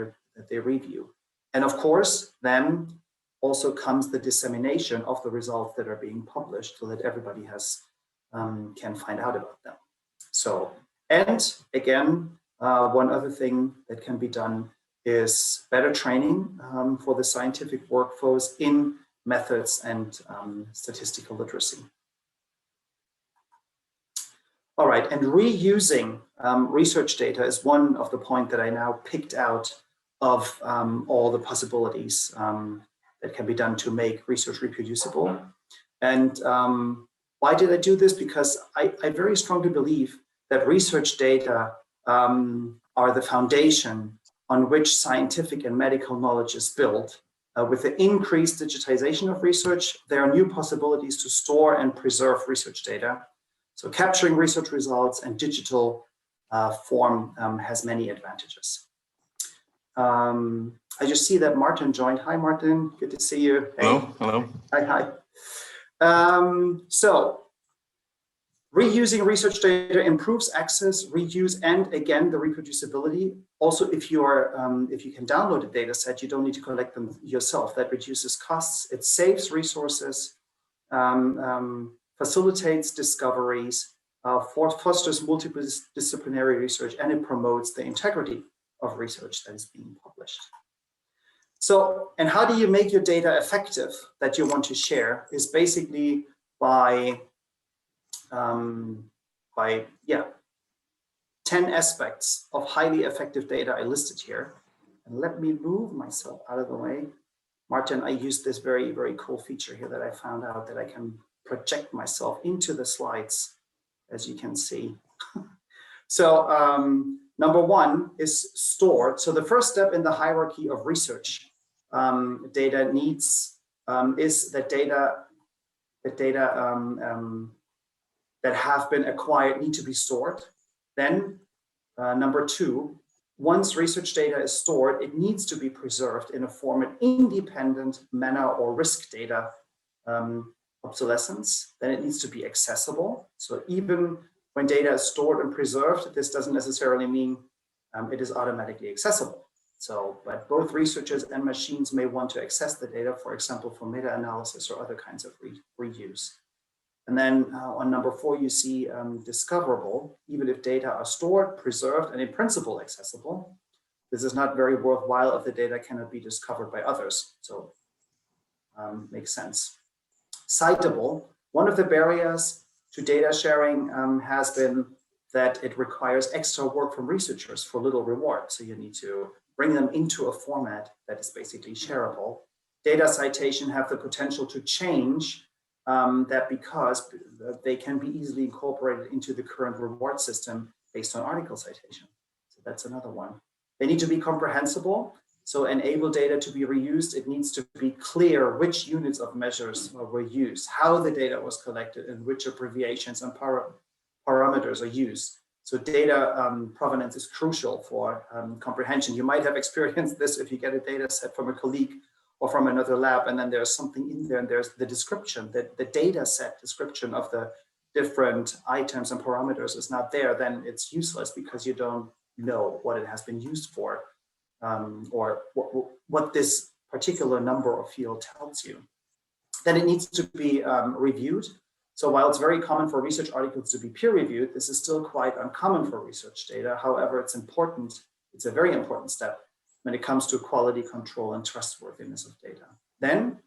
they review. And of course, then also comes the dissemination of the results that are being published so that everybody has can find out about them. So, and again, one other thing that can be done is better training for the scientific workforce in methods and statistical literacy. All right, and reusing research data is one of the points that I now picked out of all the possibilities that can be done to make research reproducible. And why did I do this? Because I very strongly believe that research data are the foundation on which scientific and medical knowledge is built. With the increased digitization of research, there are new possibilities to store and preserve research data. So capturing research results in digital form has many advantages. I just see that Martin joined. Hi, Martin. Good to see you. Hey. Hello. Hello. Hi. So reusing research data improves access, reuse, and again, the reproducibility. Also, if you can download a data set, you don't need to collect them yourself. That reduces costs. It saves resources, facilitates discoveries, fosters multidisciplinary research, and it promotes the integrity of research that is being published. So, and how do you make your data effective that you want to share is basically by 10 aspects of highly effective data I listed here. And let me move myself out of the way. Martin, I used this very, very cool feature here that I found out that I can project myself into the slides, as you can see. So number one is stored. So the first step in the hierarchy of research data needs is that data that have been acquired need to be stored. Then number two, once research data is stored, it needs to be preserved in a format independent manner or risk data obsolescence. Then it needs to be accessible. So even when data is stored and preserved, this doesn't necessarily mean it is automatically accessible. So, but both researchers and machines may want to access the data, for example, for meta-analysis or other kinds of reuse. And then on number four, you see discoverable, even if data are stored, preserved, and in principle accessible. This is not very worthwhile if the data cannot be discovered by others. So makes sense. Citable, one of the barriers to data sharing has been that it requires extra work from researchers for little reward. So you need to bring them into a format that is basically shareable. Data citation have the potential to change that because they can be easily incorporated into the current reward system based on article citation. So that's another one. They need to be comprehensible. So enable data to be reused. It needs to be clear which units of measures were used, how the data was collected, and which abbreviations and parameters are used. So data provenance is crucial for comprehension. You might have experienced this if you get a data set from a colleague or from another lab, and then there's something in there, and there's the description, the data set description of the different items and parameters is not there, then it's useless because you don't know what it has been used for, or what this particular number or field tells you. Then it needs to be reviewed. So while it's very common for research articles to be peer reviewed, this is still quite uncommon for research data. However, it's important, it's a very important step when it comes to quality control and trustworthiness of data. Then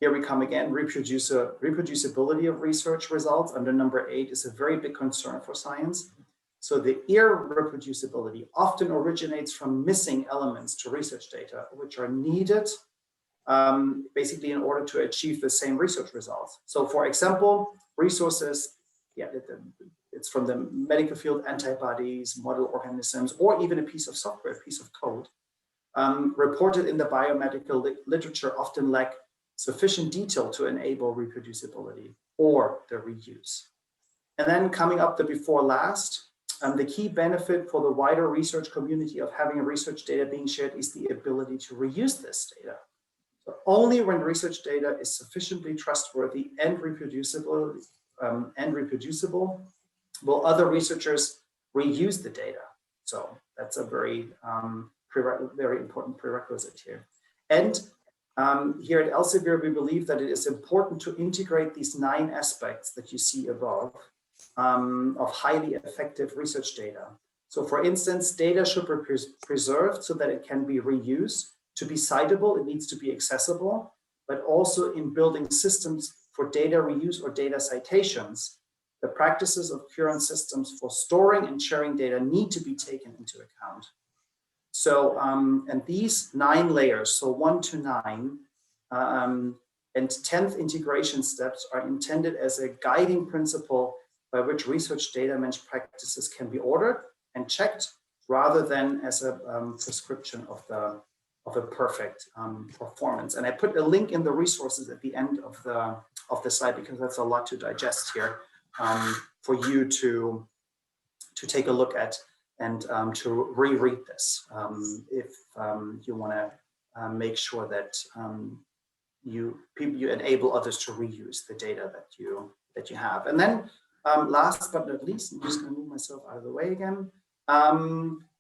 here we come again, reproducibility of research results under number 8 is a very big concern for science. So the irreproducibility often originates from missing elements to research data, which are needed basically in order to achieve the same research results. So for example, resources, it's from the medical field, antibodies, model organisms, or even a piece of software, a piece of code, reported in the biomedical literature often lack sufficient detail to enable reproducibility or the reuse. And then coming up the before last, the key benefit for the wider research community of having research data being shared is the ability to reuse this data. So only when research data is sufficiently trustworthy and reproducible, will other researchers reuse the data. So that's a very, very important prerequisite here. And here at Elsevier, we believe that it is important to integrate these 9 aspects that you see above of highly effective research data. So for instance, data should be preserved so that it can be reused. To be citable, it needs to be accessible, but also in building systems for data reuse or data citations, the practices of current systems for storing and sharing data need to be taken into account. So, and these 9 layers, so 1 to 9, and 10th integration steps are intended as a guiding principle by which research data management practices can be ordered and checked, rather than as a prescription of a perfect performance. And I put a link in the resources at the end of the slide, because that's a lot to digest here for you to take a look at and to reread this if you want to make sure that you enable others to reuse the data that you have. And then last but not least, I'm just going to move myself out of the way again.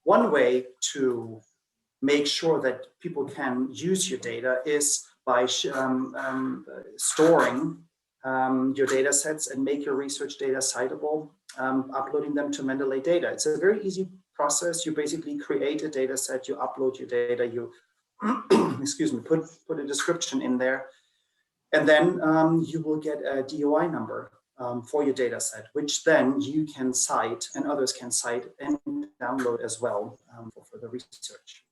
One way to make sure that people can use your data is by storing your data sets and make your research data citable, uploading them to Mendeley data. It's a very easy process. You basically create a data set, you upload your data, you excuse me, put a description in there, and then you will get a DOI number for your data set, which then you can cite and others can cite and download as well for further research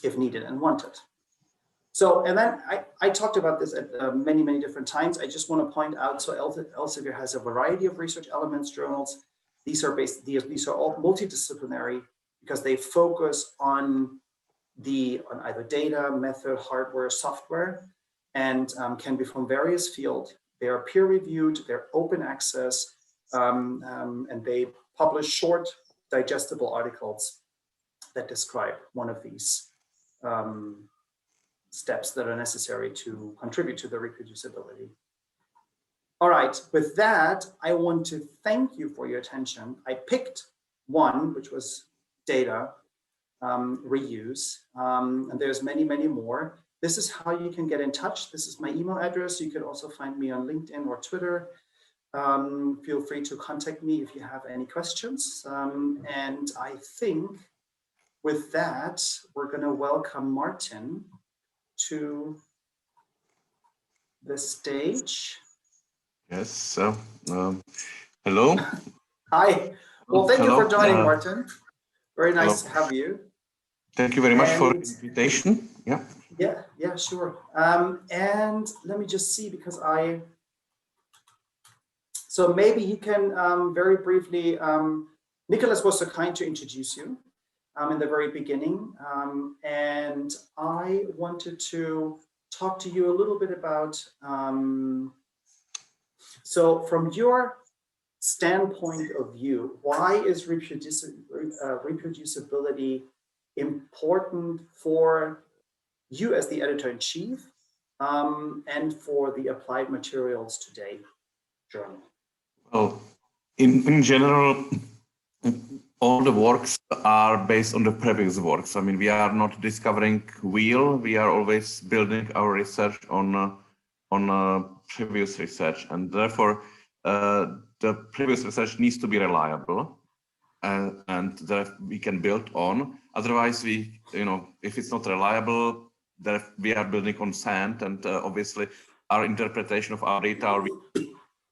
if needed and wanted. So, and then I talked about this at many, many different times. I just want to point out, so Elsevier has a variety of research elements journals. These are all multidisciplinary because they focus on either data, method, hardware, software, and can be from various fields. They are peer reviewed, they're open access, and they publish short, digestible articles that describe one of these steps that are necessary to contribute to the reproducibility. All right, with that, I want to thank you for your attention. I picked one, which was data reuse, and there's many, many more. This is how you can get in touch. This is my email address. You can also find me on LinkedIn or Twitter. Feel free to contact me if you have any questions. And I think with that, we're going to welcome Martin to the stage. Yes, so hello. Hi. Well, thank you for joining, Martin. Very nice hello. to have you. Thank you very much for the invitation. Yeah, sure. And let me just see, because so maybe you can very briefly, Nicholas was so kind to introduce you in the very beginning. And I wanted to talk to you a little bit about, so from your standpoint of view, why is reproducibility important for you as the editor-in-chief and for the Applied Materials Today journal? Well, in general, all the works are based on the previous works. I mean, we are not discovering wheel. We are always building our research on previous research, and therefore the previous research needs to be reliable, and that we can build on. Otherwise, if it's not reliable, that we are building on sand, and obviously our interpretation of our data are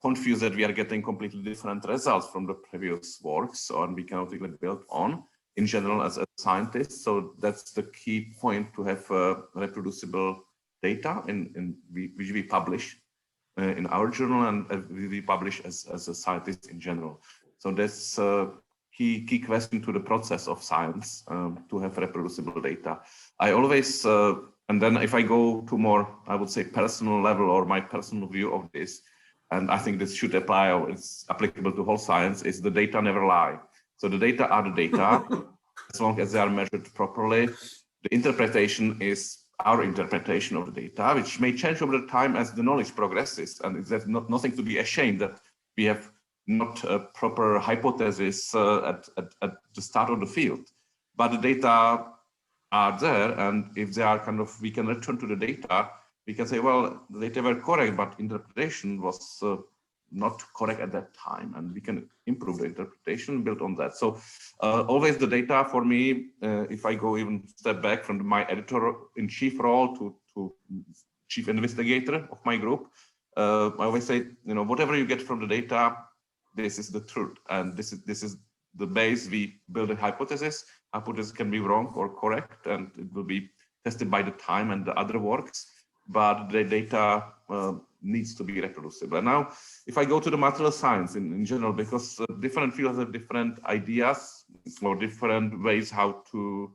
confused, that we are getting completely different results from the previous works, and we cannot really build on in general as a scientist. So that's the key point, to have reproducible data which we publish in our journal, and we publish as a scientist in general. So that's key question to the process of science, to have reproducible data. I always, and then if I go to more, I would say, personal level or my personal view of this, and I think this should apply, or it's applicable to whole science, is the data never lie. So the data are the data, as long as they are measured properly. The interpretation is our interpretation of the data, which may change over time as the knowledge progresses. And there's nothing to be ashamed that we have not a proper hypothesis at the start of the field. But the data are there, and if they are we can return to the data, we can say, well, the data were correct, but interpretation was not correct at that time, and we can improve the interpretation built on that. So always the data for me, if I go even step back from my editor-in-chief role to chief investigator of my group, I always say, whatever you get from the data, this is the truth, and this is the base. We build a hypothesis. Hypothesis can be wrong or correct, and it will be tested by the time and the other works, but the data needs to be reproducible. And now, if I go to the material science in general, because different fields have different ideas or different ways how to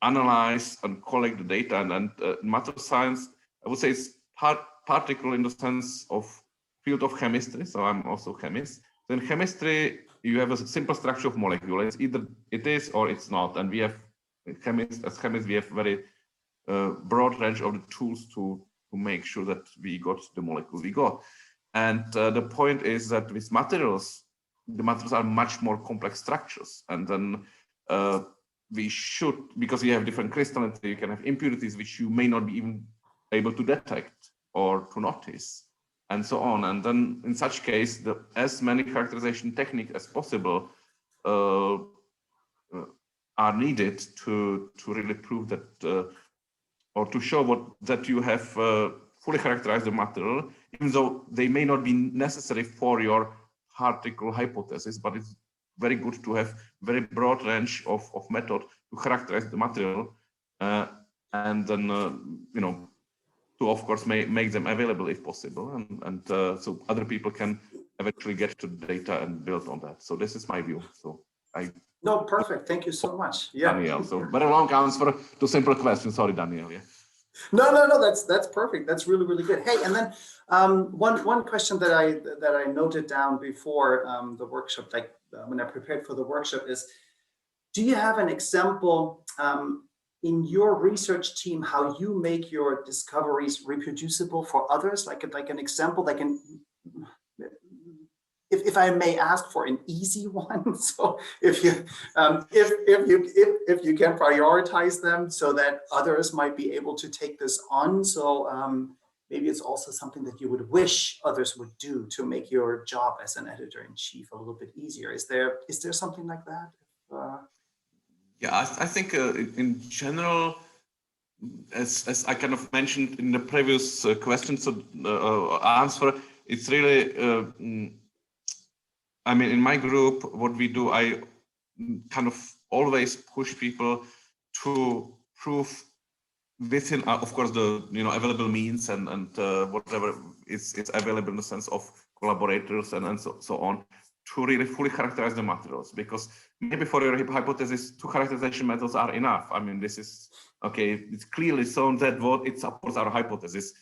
analyze and collect the data, and material science, I would say, is particular in the sense of field of chemistry. So I'm also a chemist. So in chemistry, you have a simple structure of molecule. It's either it is or it's not. And we have as chemists, we have very broad range of the tools to make sure that we got the molecule we got. And the point is that with materials, the materials are much more complex structures. And then we should, because you have different crystallinity, you can have impurities which you may not be even able to detect or to notice, and so on. And then in such case, as many characterization techniques as possible are needed to really prove that, or to show that you have fully characterized the material, even though they may not be necessary for your particle hypothesis, but it's very good to have very broad range of method to characterize the material, and then to of course make them available if possible, and so other people can eventually get to the data and build on that. So this is my view. So no, perfect. Thank you so much. Yeah, Daniel. So very long answer to simple question. Sorry, Daniel. Yeah. No, that's perfect. That's really good. Hey, and then one question that I noted down before the workshop, like when I prepared for the workshop, is, do you have an example in your research team how you make your discoveries reproducible for others? Like an example, like if I may ask for an easy one. So if you can prioritize them so that others might be able to take this on. So maybe it's also something that you would wish others would do to make your job as an editor-in-chief a little bit easier. Is there something like that? Yeah, I think in general, as I kind of mentioned in the previous question, so answer, it's really, I mean, in my group, what we do, I kind of always push people to prove within, of course, the available means and whatever is available in the sense of collaborators and so on, to really fully characterize the materials, because maybe for your hypothesis, 2 characterization methods are enough. I mean, this is okay. It's clearly shown that it supports our hypothesis,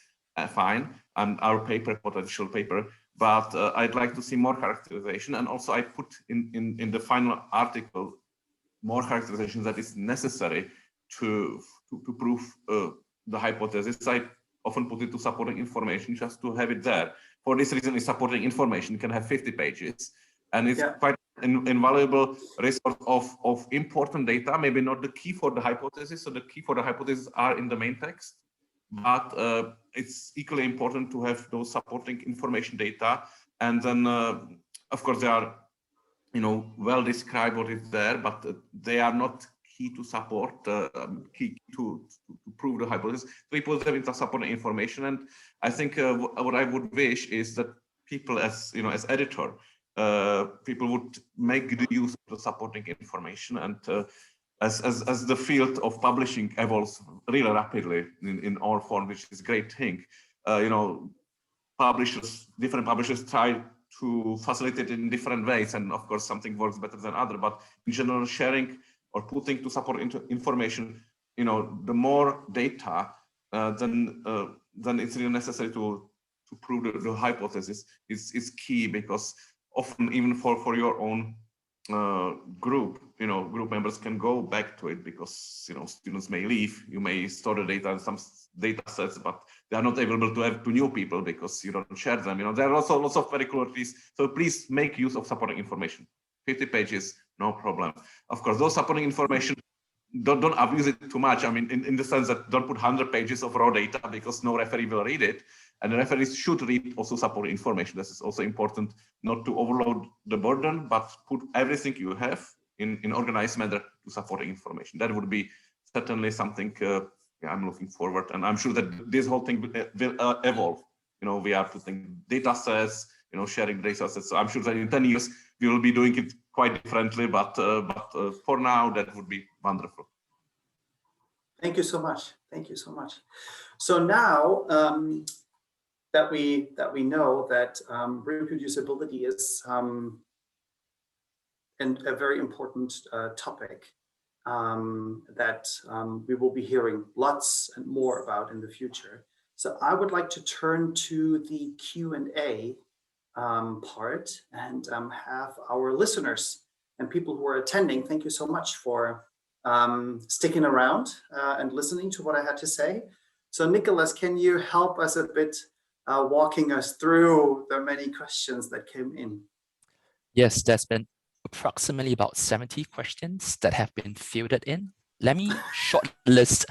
fine, and our potential paper. But I'd like to see more characterization, and also I put in the final article more characterization that is necessary to prove the hypothesis. I often put it to supporting information just to have it there. For this reason, is supporting information can have 50 pages. And it's quite an invaluable resource of important data, maybe not the key for the hypothesis. So the key for the hypothesis are in the main text, but it's equally important to have those supporting information data. And then, of course, they are, well described what is there, but they are not key to support, key to prove the hypothesis. We put them into supporting information. And I think what I would wish is that people, as editor, people would make the use of the supporting information, and as the field of publishing evolves really rapidly in all forms, which is a great thing, different publishers try to facilitate it in different ways, and of course something works better than other. But in general, sharing or putting to support into information, the more data, then it's really necessary to prove the hypothesis is key, because often even for your own group, group members can go back to it, because students may leave, you may store the data in some data sets, but they are not available to new people because you don't share them. There are also lots of peculiarities. So please make use of supporting information. 50 pages, no problem. Of course, those supporting information, don't abuse it too much. I mean, in the sense that don't put 100 pages of raw data, because no referee will read it. And the referees should read also supporting information. This is also important, not to overload the burden, but put everything you have in organized manner to supporting information. That would be certainly something I'm looking forward. And I'm sure that this whole thing will evolve. We are putting data sets, sharing data sets. So I'm sure that in 10 years, we will be doing it quite differently, but for now, that would be wonderful. Thank you so much. Thank you so much. So now that we know that reproducibility is a very important topic that we will be hearing lots and more about in the future. So I would like to turn to the Q&A part and have our listeners and people who are attending, thank you so much for sticking around and listening to what I had to say. So Nicholas, can you help us a bit walking us through the many questions that came in? Yes, there's been approximately about 70 questions that have been fielded in. Let me shortlist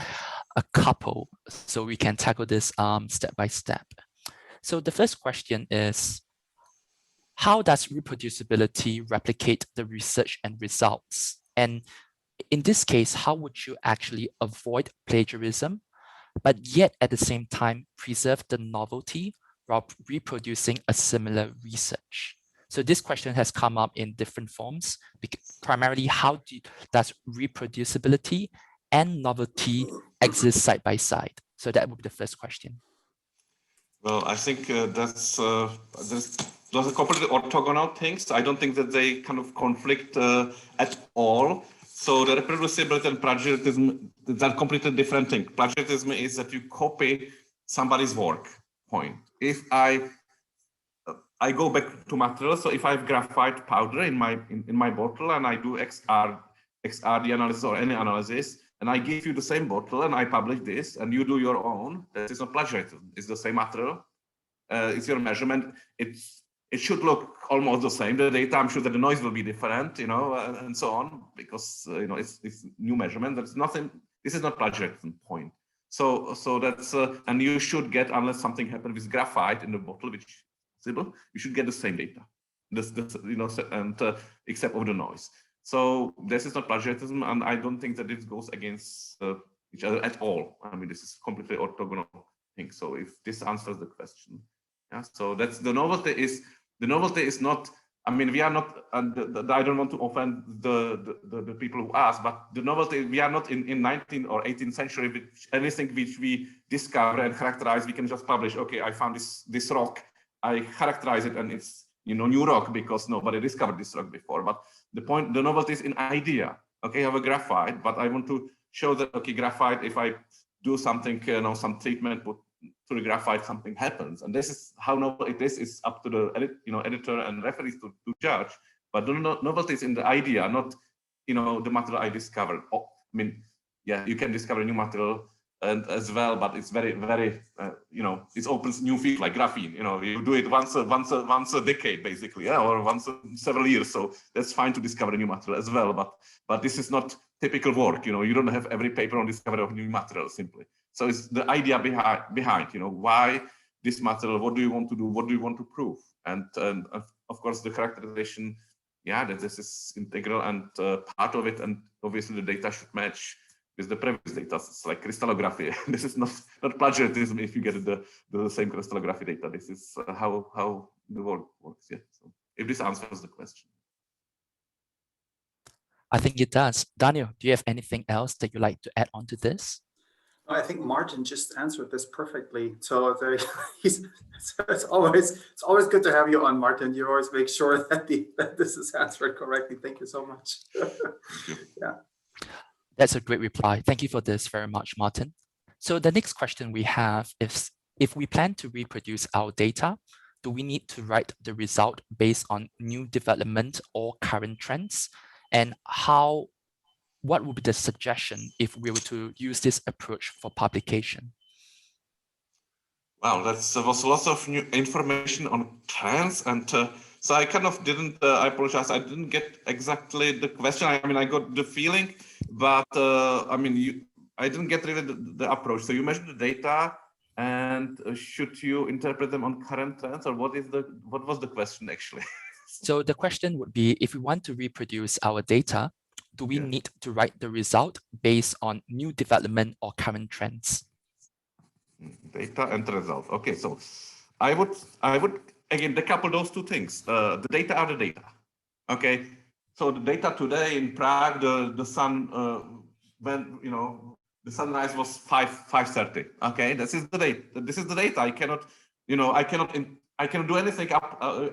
a couple so we can tackle this step by step. So the first question is, how does reproducibility replicate the research and results? And in this case, how would you actually avoid plagiarism, but yet at the same time preserve the novelty while reproducing a similar research? So this question has come up in different forms. Primarily, how does reproducibility and novelty exist side by side? So that would be the first question. Well, I think those are completely orthogonal things. I don't think that they kind of conflict at all. So the reproducibility and plagiarism, that's completely different thing. Plagiarism is that you copy somebody's work, point. If I go back to material, so if I have graphite powder in my bottle and I do XRD analysis or any analysis, and I give you the same bottle and I publish this and you do your own, that is not plagiarism. It's the same material. It's your measurement. It should look almost the same. The data, I'm sure that the noise will be different, and so on, because it's new measurement. That's nothing. This is not plagiarism point. So that's and you should get, unless something happened with graphite in the bottle, which is possible, you should get the same data. Except of the noise. So this is not plagiarism, and I don't think that this goes against each other at all. I mean, this is completely orthogonal thing. So if this answers the question, yeah. So that's the novelty is not. I mean, we are not. And I don't want to offend the people who ask, but the novelty, we are not in 19th or 18th century. Which anything which we discover and characterize, we can just publish. Okay, I found this rock. I characterize it, and it's new rock because nobody discovered this rock before. But the novelty is in idea. Okay, I have a graphite, but I want to show that, okay, graphite, if I do something, some treatment to the graphite, something happens. And this is how novel it is. It's up to the editor and referees to judge. But the novelty is in the idea, not the material I discovered. I mean, yeah, you can discover new material and as well, but it's very, very, it opens new fields like graphene. You do it once a decade, basically, yeah, or once several years. So that's fine to discover a new material as well. But this is not typical work. You don't have every paper on discovery of new material simply. So it's the idea behind. Why this material? What do you want to do? What do you want to prove? And of course the characterization. Yeah, that this is integral and part of it. And obviously the data should match with the previous data. It's like crystallography. This is not plagiarism if you get the same crystallography data. This is how the world works. Yeah. So if this answers the question. I think it does. Daniel, do you have anything else that you'd like to add on to this? I think Martin just answered this perfectly. So it's always good to have you on, Martin. You always make sure that this is answered correctly. Thank you so much. Yeah. That's a great reply. Thank you for this very much, Martin. So the next question we have is, if we plan to reproduce our data, do we need to write the result based on new development or current trends? And what would be the suggestion if we were to use this approach for publication? Wow, that was lots of new information on trends, and so I kind of didn't. I apologize. I didn't get exactly the question. I mean, I got the feeling, but I mean, I didn't get really the approach. So you measure the data, and should you interpret them on current trends, or what was the question actually? So the question would be, if we want to reproduce our data, do we need to write the result based on new development or current trends? Data and result. Okay, so I would again decouple those two things. The data are the data. Okay, so the data today in Prague, the sun when the sunrise was 5:30. Okay, this is the data. This is the data. I cannot do anything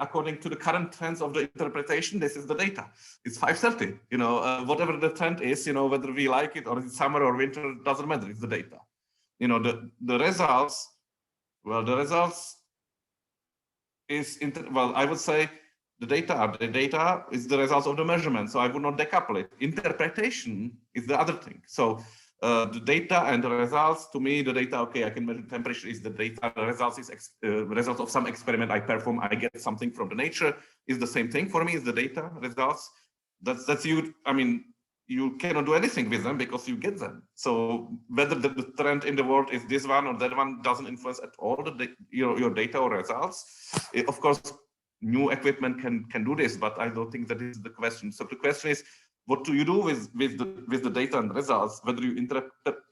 according to the current trends of the interpretation. This is the data. It's 5:30. Whatever the trend is, whether we like it or it's summer or winter, doesn't matter. It's the data. The results. Well, the results is I would say the data is the results of the measurement. So I would not decouple it. Interpretation is the other thing. So the data and the results, to me, the data, okay, I can measure temperature is the data. The results is result of some experiment I perform. I get something from the nature is the same thing for me. Is the data results. That's you. I mean, you cannot do anything with them because you get them. So whether the trend in the world is this one or that one doesn't influence at all your data or results. Of course, new equipment can do this, but I don't think that is the question. So the question is, what do you do with the data and results? Whether you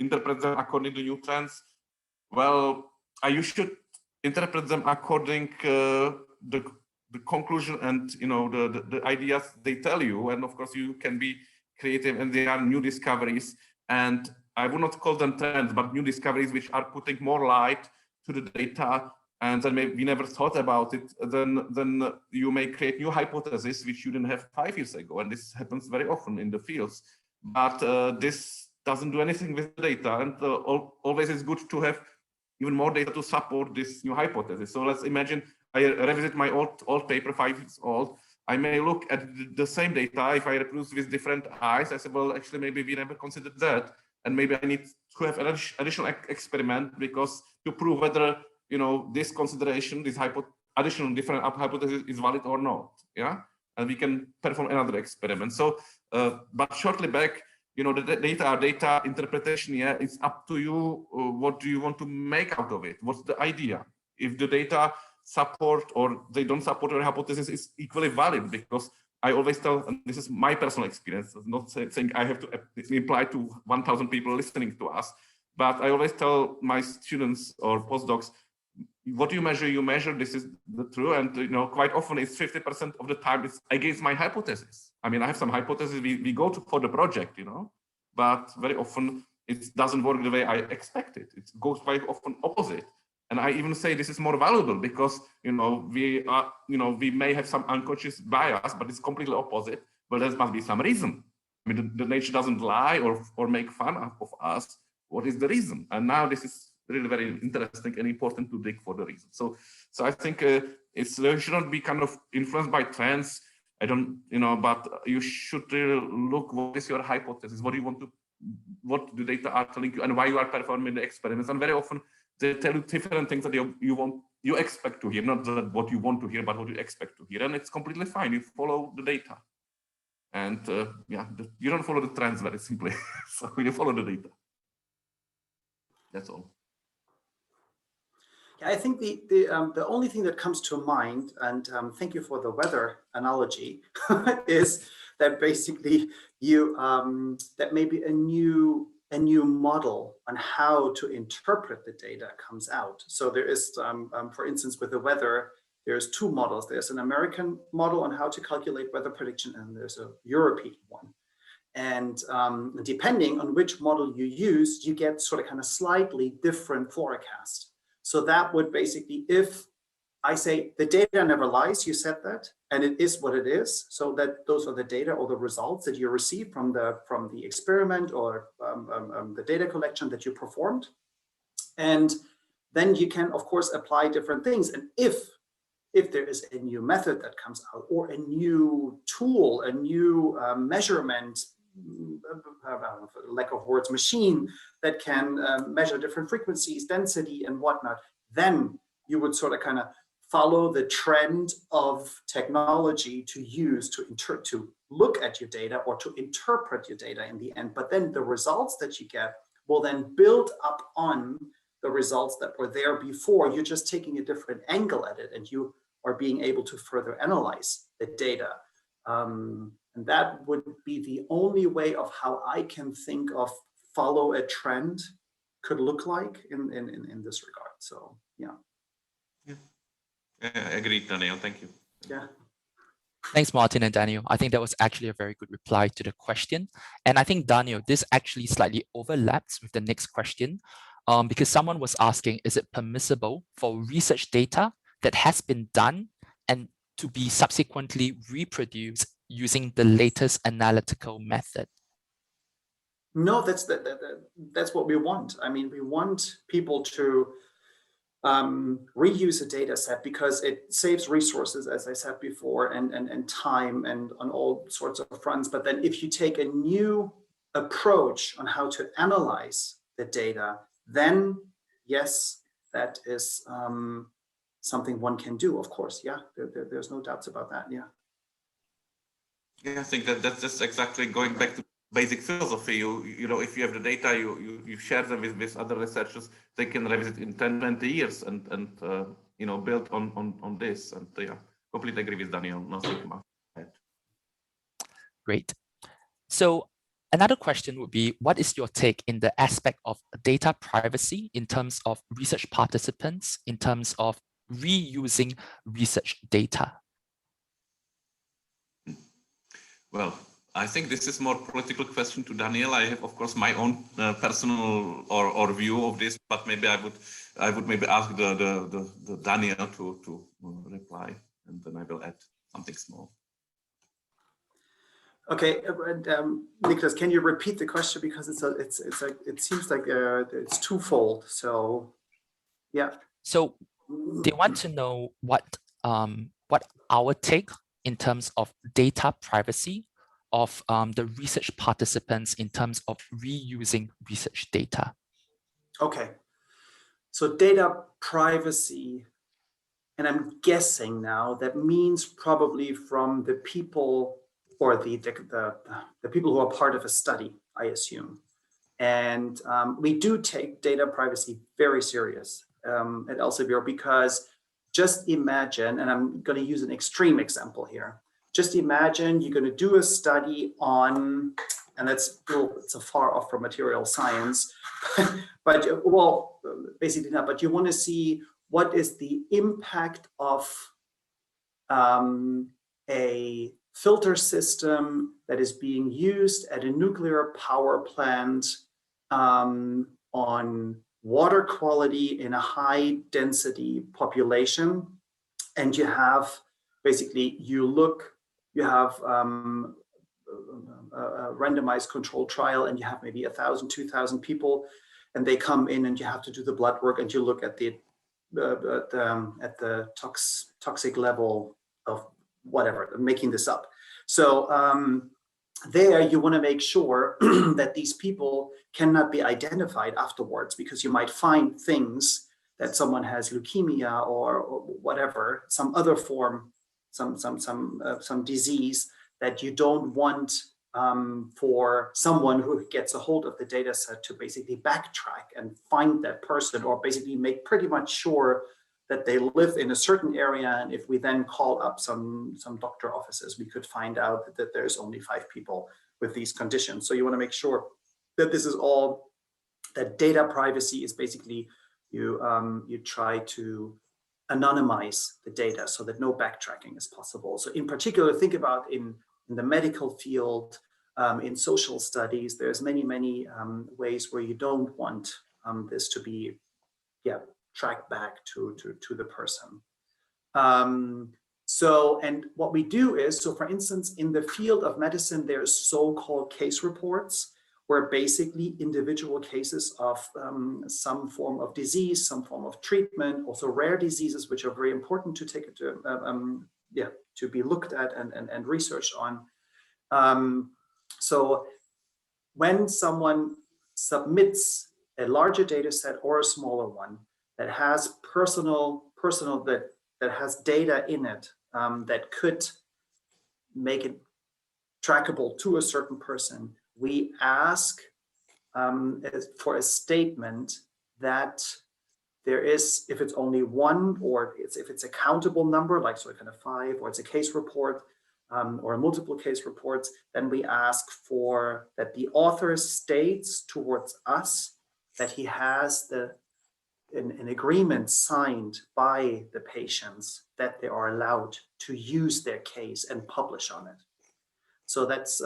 interpret them according to new trends? Well, you should interpret them according the conclusion and the ideas they tell you. And of course, you can be creative, and there are new discoveries, and I would not call them trends, but new discoveries which are putting more light to the data, and then maybe we never thought about it. Then you may create new hypotheses which you didn't have 5 years ago, and this happens very often in the fields. But this doesn't do anything with the data, and always it's good to have even more data to support this new hypothesis. So let's imagine I revisit my old paper, 5 years old. I may look at the same data. If I reproduce with different eyes, I say, well, actually, maybe we never considered that. And maybe I need to have an additional experiment because to prove whether, this consideration, this additional different hypothesis is valid or not. Yeah. And we can perform another experiment. So, but shortly back, the data interpretation, it's up to you. What do you want to make out of it? What's the idea? If the data support or they don't support your hypothesis is equally valid, because I always tell, and this is my personal experience, not saying I have to imply to 1,000 people listening to us, but I always tell my students or postdocs, what you measure, this is the true, and quite often it's 50% of the time it's against my hypothesis. I mean, I have some hypothesis we go for the project, but very often it doesn't work the way I expect it. It goes quite often opposite. And I even say this is more valuable because we may have some unconscious bias, but it's completely opposite. But there must be some reason. I mean, the nature doesn't lie or make fun of us. What is the reason? And now this is really very interesting and important to dig for the reason. So I think it shouldn't be kind of influenced by trends. But you should really look, what is your hypothesis? What do you want to? What the data are telling you, and why you are performing the experiments? And very often they tell you different things that you expect to hear, not what you want to hear, but what you expect to hear. And it's completely fine. You follow the data, and you don't follow the trends very simply. So you follow the data. That's all. Yeah, I think the only thing that comes to mind, and thank you for the weather analogy, is that basically that maybe a new model on how to interpret the data comes out. So there is, for instance, with the weather, there's 2 models. There's an American model on how to calculate weather prediction, and there's a European one. And depending on which model you use, you get sort of kind of slightly different forecast. So that would basically, if I say the data never lies, you said that, and it is what it is. So that those are the data or the results that you receive from the experiment or the data collection that you performed. And then you can, of course, apply different things. And if there is a new method that comes out, or a new tool, a new measurement, for lack of words, machine that can measure different frequencies, density, and whatnot, then you would sort of kind of follow the trend of technology to use to look at your data or to interpret your data in the end. But then the results that you get will then build up on the results that were there before. You're just taking a different angle at it, and you are being able to further analyze the data. And that would be the only way of how I can think of follow a trend could look like in this regard. So yeah. Agreed, Daniel. Thank you. Yeah. Thanks, Martin and Daniel. I think that was actually a very good reply to the question. And I think, Daniel, this actually slightly overlaps with the next question, because someone was asking, is it permissible for research data that has been done and to be subsequently reproduced using the latest analytical method? No, that's what we want. I mean, we want people to reuse a data set because it saves resources, as I said before, and time, and on all sorts of fronts. But then if you take a new approach on how to analyze the data, then yes, that is something one can do, of course. Yeah, there's no doubts about that. Yeah. Yeah, I think that's just exactly going back to basic philosophy. You know, if you have the data, you share them with other researchers, they can revisit in 10, 20 years and you know, build on this. And yeah, completely agree with Daniel. Nothing about that. Great. So another question would be, what is your take in the aspect of data privacy in terms of research participants, in terms of reusing research data? Well, I think this is more political question to Daniel. I have, of course, my own personal or view of this, but maybe I would maybe ask the Daniel to reply, and then I will add something small. Okay, Nicholas, can you repeat the question, because it seems like it's twofold. So, yeah. So they want to know what our take in terms of data privacy of the research participants in terms of reusing research data. Okay, so data privacy, and I'm guessing now that means probably from the people, or the people who are part of a study, I assume. And we do take data privacy very serious at Elsevier, because just imagine, and I'm going to use an extreme example here. Just imagine you're going to do a study on, and it's a far off from material science, but well, basically not, but you want to see what is the impact of a filter system that is being used at a nuclear power plant on water quality in a high density population. And you have basically, you have a randomized controlled trial, and you have maybe 1,000, 2,000 people, and they come in and you have to do the blood work, and you look at the toxic level of whatever, I'm making this up. So there you want to make sure that these people cannot be identified afterwards, because you might find things that someone has leukemia or whatever, some other form, some disease that you don't want for someone who gets a hold of the data set to basically backtrack and find that person, or basically make pretty much sure that they live in a certain area. And if we then call up some doctor offices, we could find out that there's only 5 people with these conditions. So you want to make sure that this is all, that data privacy is basically you try to anonymize the data so that no backtracking is possible. So in particular, think about in the medical field, In social studies, there's many ways where you don't want this to be, tracked back to the person. And what we do is, so for instance, in the field of medicine, there's so-called case reports, where basically individual cases of some form of disease, some form of treatment, also rare diseases, which are very important to take to be looked at and researched on. So when someone submits a larger data set or a smaller one that has that has data in it that could make it trackable to a certain person, we ask for a statement that there is, if it's only one, or if it's a countable number, like so kind of 5, or it's a case report, or a multiple case reports, then we ask for that the author states towards us that he has an agreement signed by the patients that they are allowed to use their case and publish on it. So that's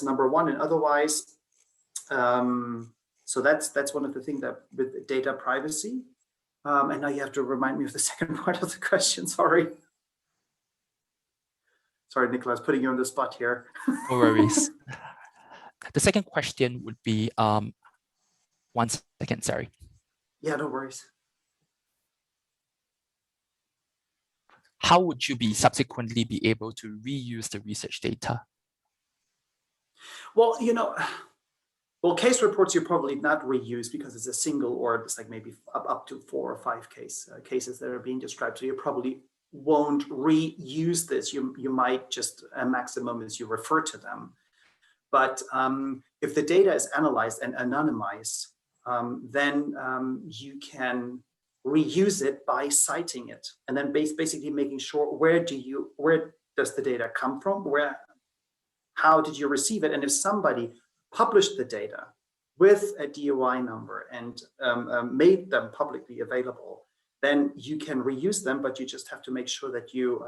number one. And otherwise, so that's one of the things that with data privacy. And now you have to remind me of the second part of the question. Sorry, Nicholas, putting you on the spot here. No worries. The second question would be, 1 second, sorry. Yeah, no worries. How would you be subsequently be able to reuse the research data? Well, well, case reports you probably not reuse because it's a single, or it's like maybe up to 4 or 5 cases that are being described. So you probably won't reuse this. You might just, a maximum is you refer to them. But if the data is analyzed and anonymized, then you can reuse it by citing it, and then basically making sure where does the data come from, how did you receive it, and if somebody published the data with a DOI number and made them publicly available, then you can reuse them, but you just have to make sure that you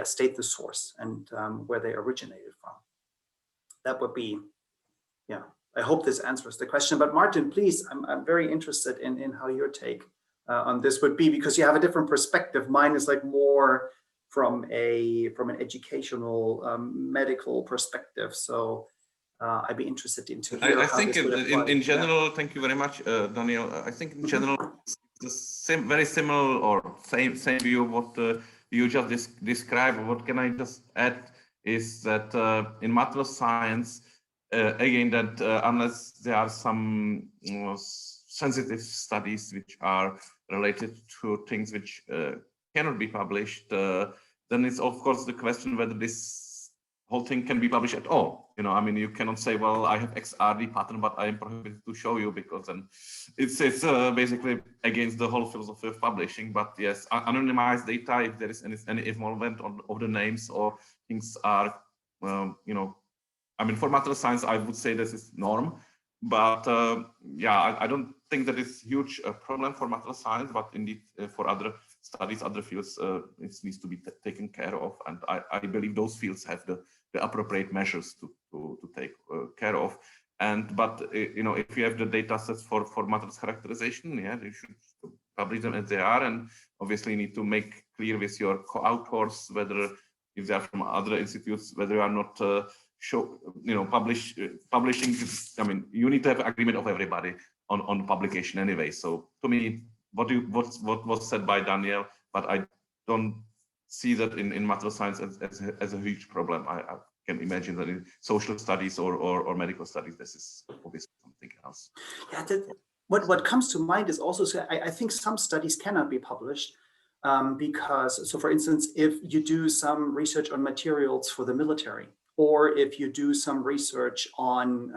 state the source and where they originated from. That would be, I hope this answers the question. But Martin, please, I'm very interested in how your take on this would be, because you have a different perspective. Mine is like more from an educational medical perspective. So I'd be interested in to hear. I think in general, thank you very much, Daniel. I think in general, it's the same, very similar or same view of what you just described. What can I just add is that in material science, again, that unless there are some sensitive studies which are related to things which cannot be published, then it's of course the question whether this whole thing can be published at all. I mean, you cannot say, well, I have XRD pattern, but I am prohibited to show you, because then it's basically against the whole philosophy of publishing. But yes, anonymized data, if there is any involvement of the names or things are, I mean, for material science, I would say this is norm, but I don't think that it's huge problem for material science, but indeed for other studies, other fields, it needs to be taken care of. And I believe those fields have the appropriate measures to take care of. But if you have the data sets for materials characterization, you should publish them as they are, and obviously you need to make clear with your co-authors whether, if they are from other institutes, whether you are not publishing. I mean, you need to have agreement of everybody on publication anyway. So to me, what was said by Daniel, but I don't see that in material science as a huge problem. I can imagine that in social studies or medical studies, this is obviously something else. Yeah, what comes to mind is also, I think some studies cannot be published because, so for instance, if you do some research on materials for the military, or if you do some research on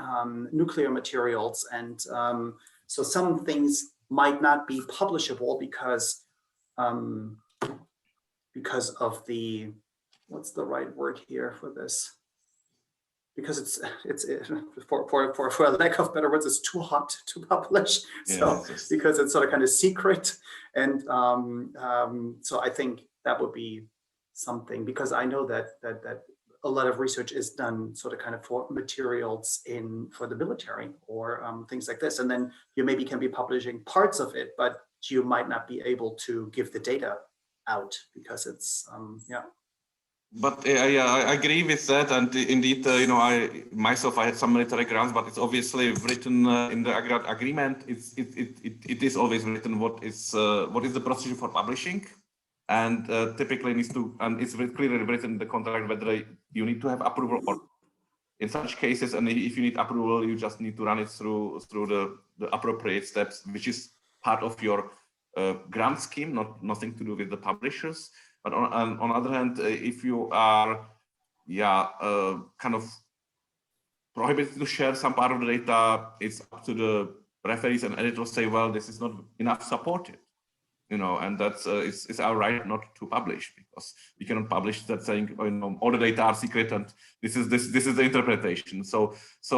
nuclear materials, and so some things might not be publishable because of the, what's the right word here for this? Because it's for a lack of better words, it's too hot to publish. So because it's sort of kind of secret, and so I think that would be something, because I know that a lot of research is done sort of kind of for materials for the military or things like this. And then you maybe can be publishing parts of it, but you might not be able to give the data out because it's, yeah. But I agree with that, and indeed, I myself had some military grants, but it's obviously written in the agreement. It is always written what is the procedure for publishing, and typically needs to, and it's very clearly written in the contract whether you need to have approval or. In such cases, and if you need approval, you just need to run it through the appropriate steps, which is part of your grant scheme, nothing to do with the publishers. But on the other hand, if you are, kind of prohibited to share some part of the data, it's up to the referees and editors say, well, this is not enough supported, and that's it's our right not to publish, because we cannot publish that saying, all the data are secret and this is the interpretation. So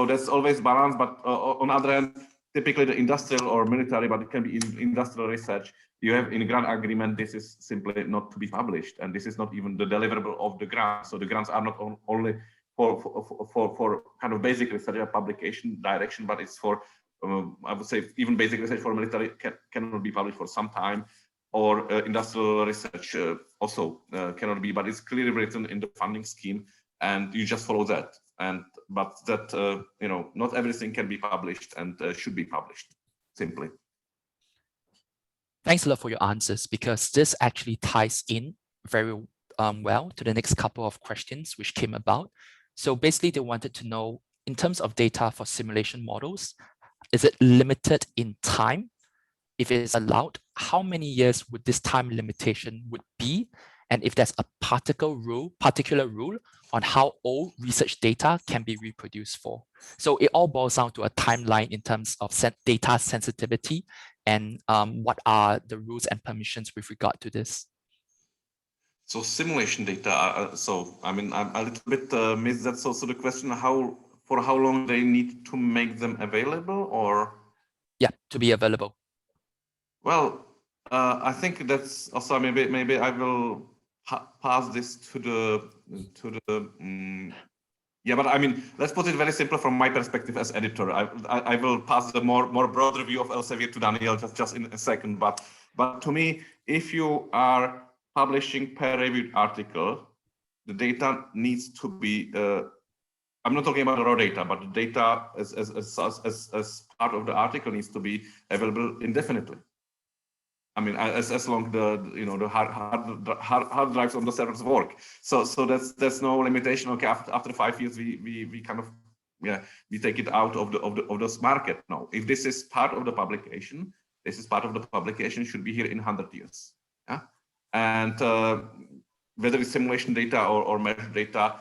that's always balanced. But on the other hand, typically the industrial or military, but it can be in industrial research, you have in grant agreement, this is simply not to be published, and this is not even the deliverable of the grant. So the grants are not only for kind of basic research or publication direction, but it's for I would say even basic research for military cannot be published for some time, or industrial research also cannot be, but it's clearly written in the funding scheme, and you just follow that. But that not everything can be published and should be published simply. Thanks a lot for your answers, because this actually ties in very well to the next couple of questions which came about. So basically they wanted to know, in terms of data for simulation models, is it limited in time? If it is allowed, how many years would this time limitation would be? And if there's a particular rule on how old research data can be reproduced for. So it all boils down to a timeline in terms of data sensitivity and what are the rules and permissions with regard to this. So simulation data, so I mean, I'm a little bit missed that. So the question, for how long they need to make them available, or? Yeah, to be available. Well, I think that's also, maybe I will pass this to the yeah, but I mean, let's put it very simple from my perspective as editor. I will pass the more broader view of Elsevier to Daniel just in a second. But to me, if you are publishing peer-reviewed article, the data needs to be. I'm not talking about the raw data, but the data as part of the article needs to be available indefinitely. I mean, as long the hard drives on the servers work. So there's no limitation. Okay, after 5 years we kind of we take it out of this market. No, if this is part of the publication, should be here in 100 years. Yeah, and whether it's simulation data or measured data,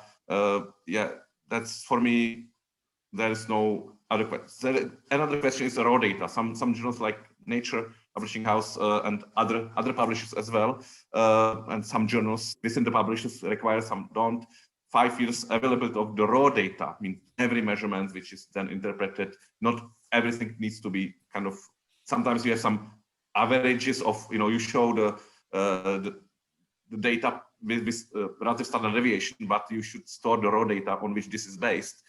that's for me. There is no other question. Another question is the raw data. Some journals like Nature Publishing House and other publishers as well, and some journals within the publishers require, some don't. 5 years availability of the raw data, I mean every measurement which is then interpreted. Not everything needs to be kind of. Sometimes you have some averages of you show the data with relative standard deviation, but you should store the raw data on which this is based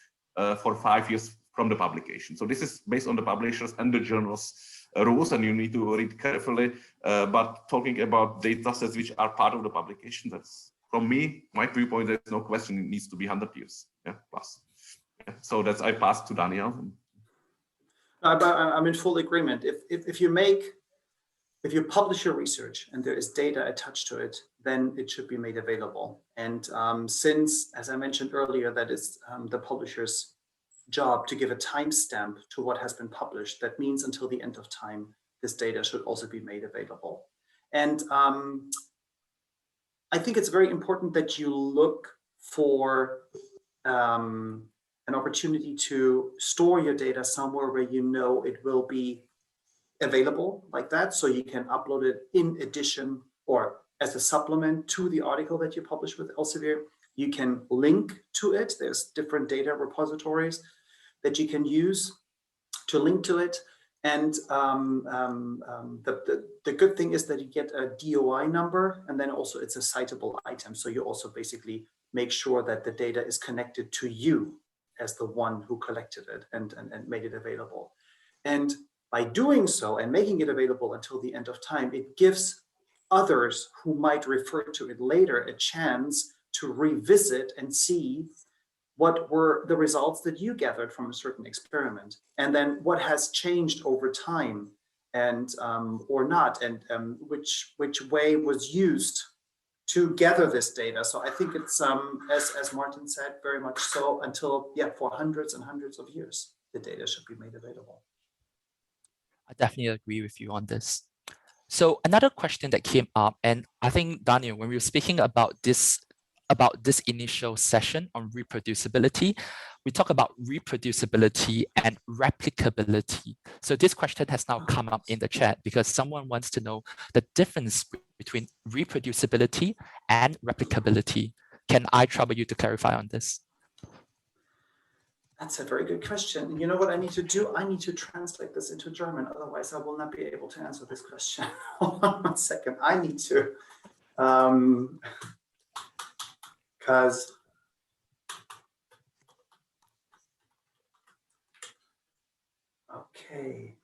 for 5 years from the publication. So this is based on the publishers and the journals rules, and you need to read carefully. But talking about data sets which are part of the publication, that's, from me, my viewpoint, there's no question it needs to be 100 years, plus. Yeah. So that's, I pass to Daniel. I'm in full agreement. If you publish your research and there is data attached to it, then it should be made available. And since, as I mentioned earlier, that is the publisher's job to give a timestamp to what has been published, that means until the end of time, this data should also be made available. And I think it's very important that you look for an opportunity to store your data somewhere where you know it will be available like that, so you can upload it in addition or as a supplement to the article that you publish with Elsevier. You can link to it. There's different data repositories that you can use to link to it. And the good thing is that you get a DOI number, and then also it's a citable item. So you also basically make sure that the data is connected to you as the one who collected it and made it available. And by doing so and making it available until the end of time, it gives others who might refer to it later a chance to revisit and see what were the results that you gathered from a certain experiment, and then what has changed over time, and or not, and which way was used to gather this data. So I think it's as Martin said, very much so until for hundreds and hundreds of years, the data should be made available. I definitely agree with you on this. So another question that came up, and I think Daniel, when we were speaking about this initial session on reproducibility, we talk about reproducibility and replicability. So this question has now come up in the chat because someone wants to know the difference between reproducibility and replicability. Can I trouble you to clarify on this? That's a very good question. You know what I need to do? I need to translate this into German. Otherwise, I will not be able to answer this question. Hold on 1 second. I need to, because okay.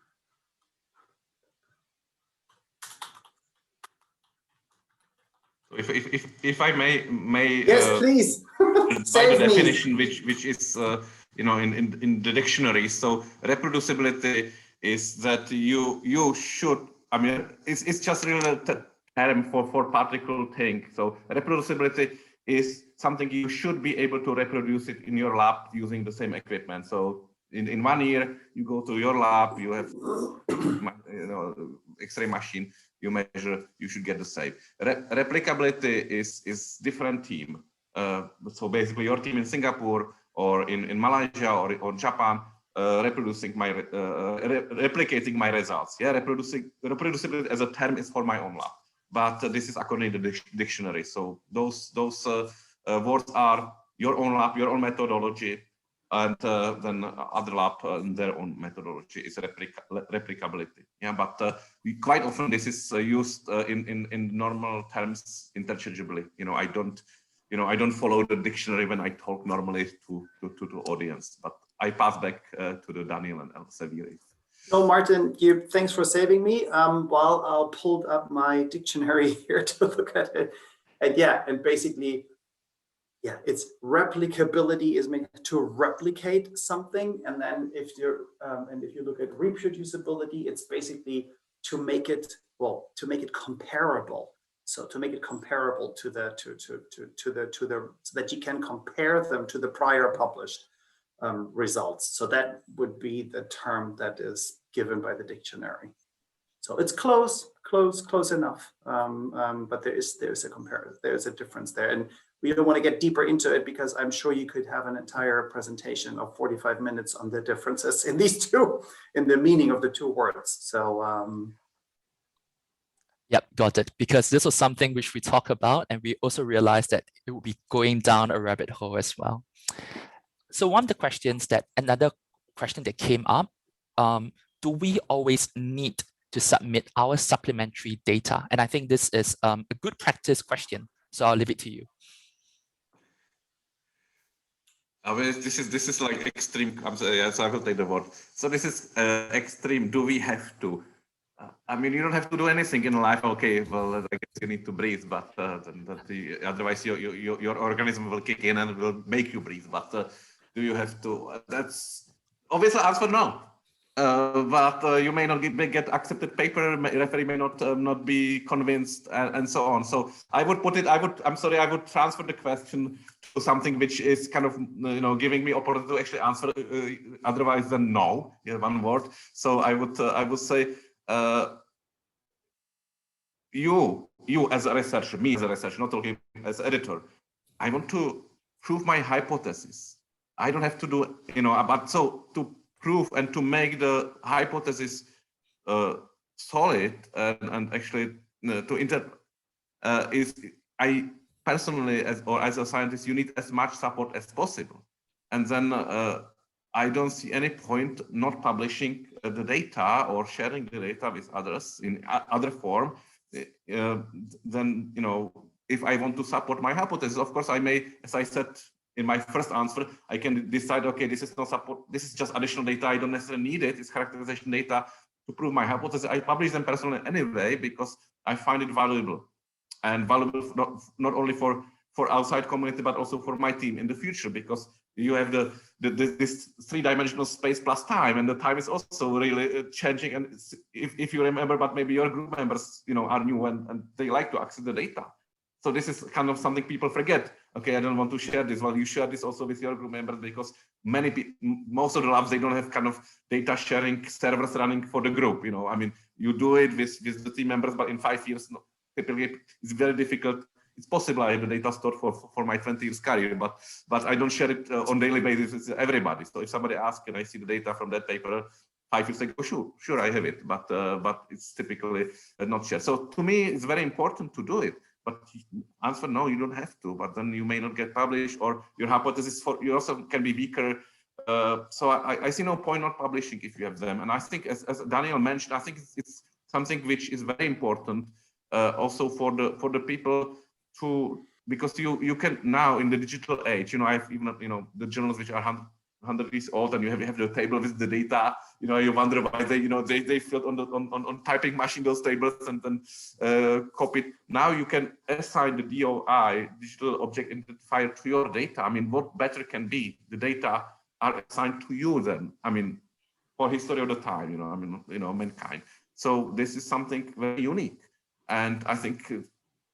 If I may yes, please. by the definition which is you know in the dictionary. So reproducibility is that you should, I mean it's just really a term for particular thing. So reproducibility is something you should be able to reproduce it in your lab using the same equipment. So in 1 year you go to your lab, you have X-ray machine, you measure, you should get the same. Replicability is different team. So basically your team in Singapore or in Malaysia or Japan replicating my results. Yeah, reproducibility as a term is for my own lab, but this is according to the dictionary. So those words are your own lab, your own methodology, and then other lab their own methodology is replicability. Yeah, but quite often this is used in normal terms interchangeably. I don't follow the dictionary when I talk normally to audience, but I pass back to the Daniel and Elsevier. No, Martin, thanks for saving me. While I'll pull up my dictionary here to look at it, and basically, it's replicability is meant to replicate something, and then if you look at reproducibility, it's basically to make it comparable. So to make it comparable to so that you can compare them to the prior published results. So that would be the term that is given by the dictionary. So it's close enough, but there's a comparison, there's a difference there, and we don't want to get deeper into it because I'm sure you could have an entire presentation of 45 minutes on the differences in these two, in the meaning of the two words. So. Yep, got it. Because this was something which we talk about, and we also realized that it would be going down a rabbit hole as well. So another question that came up, do we always need to submit our supplementary data? And I think this is a good practice question. So I'll leave it to you. This is like extreme. I'm sorry, yes, I will take the word. So this is extreme. Do we have to? I mean, you don't have to do anything in life. Okay, well, I guess you need to breathe, but otherwise your organism will kick in and will make you breathe. But do you have to? That's obviously answer no. But you may not get accepted paper. Referee may not be convinced, and so on. So I would put it. I would transfer the question to something which is kind of giving me opportunity to actually answer. Otherwise, than no. Yeah, one word. So I would say. You as a researcher, me as a researcher, not talking as editor, I want to prove my hypothesis. I don't have to do, but so to prove and to make the hypothesis solid and actually I personally, as a scientist, you need as much support as possible. And then I don't see any point not publishing the data or sharing the data with others in other form, then, you know, if I want to support my hypothesis, of course, I may, as I said in my first answer, I can decide, okay, this is not support, this is just additional data, I don't necessarily need it, it's characterization data to prove my hypothesis. I publish them personally anyway because I find it valuable, and valuable not only for outside community, but also for my team in the future, because you have this three-dimensional space plus time, and the time is also really changing. And if you remember, but maybe your group members, you know, are new and they like to access the data. So this is kind of something people forget. Okay, I don't want to share this. Well, you share this also with your group members, because most of the labs, they don't have kind of data sharing servers running for the group. You know, I mean, you do it with the team members, but in 5 years, typically it's very difficult. It's possible I have the data stored for my 20 years career, but I don't share it on daily basis with everybody. So if somebody asks, can I see the data from that paper 5 years ago? Sure, I have it, but it's typically not shared. So to me, it's very important to do it. But answer no, you don't have to. But then you may not get published, or your hypothesis you also can be weaker. So I see no point not publishing if you have them. And I think, as Daniel mentioned, I think it's something which is very important also for the people to, because you can now in the digital age, you know, I've even, you know, the journals which are 100 years old, and you have the table with the data, you know, you wonder why they, you know, they filled on typing machine those tables and then copied. Now you can assign the DOI, digital object identifier, to your data. I mean, what better can be? The data are assigned to you then. I mean, for history of the time, you know, I mean, you know, mankind. So this is something very unique, and I think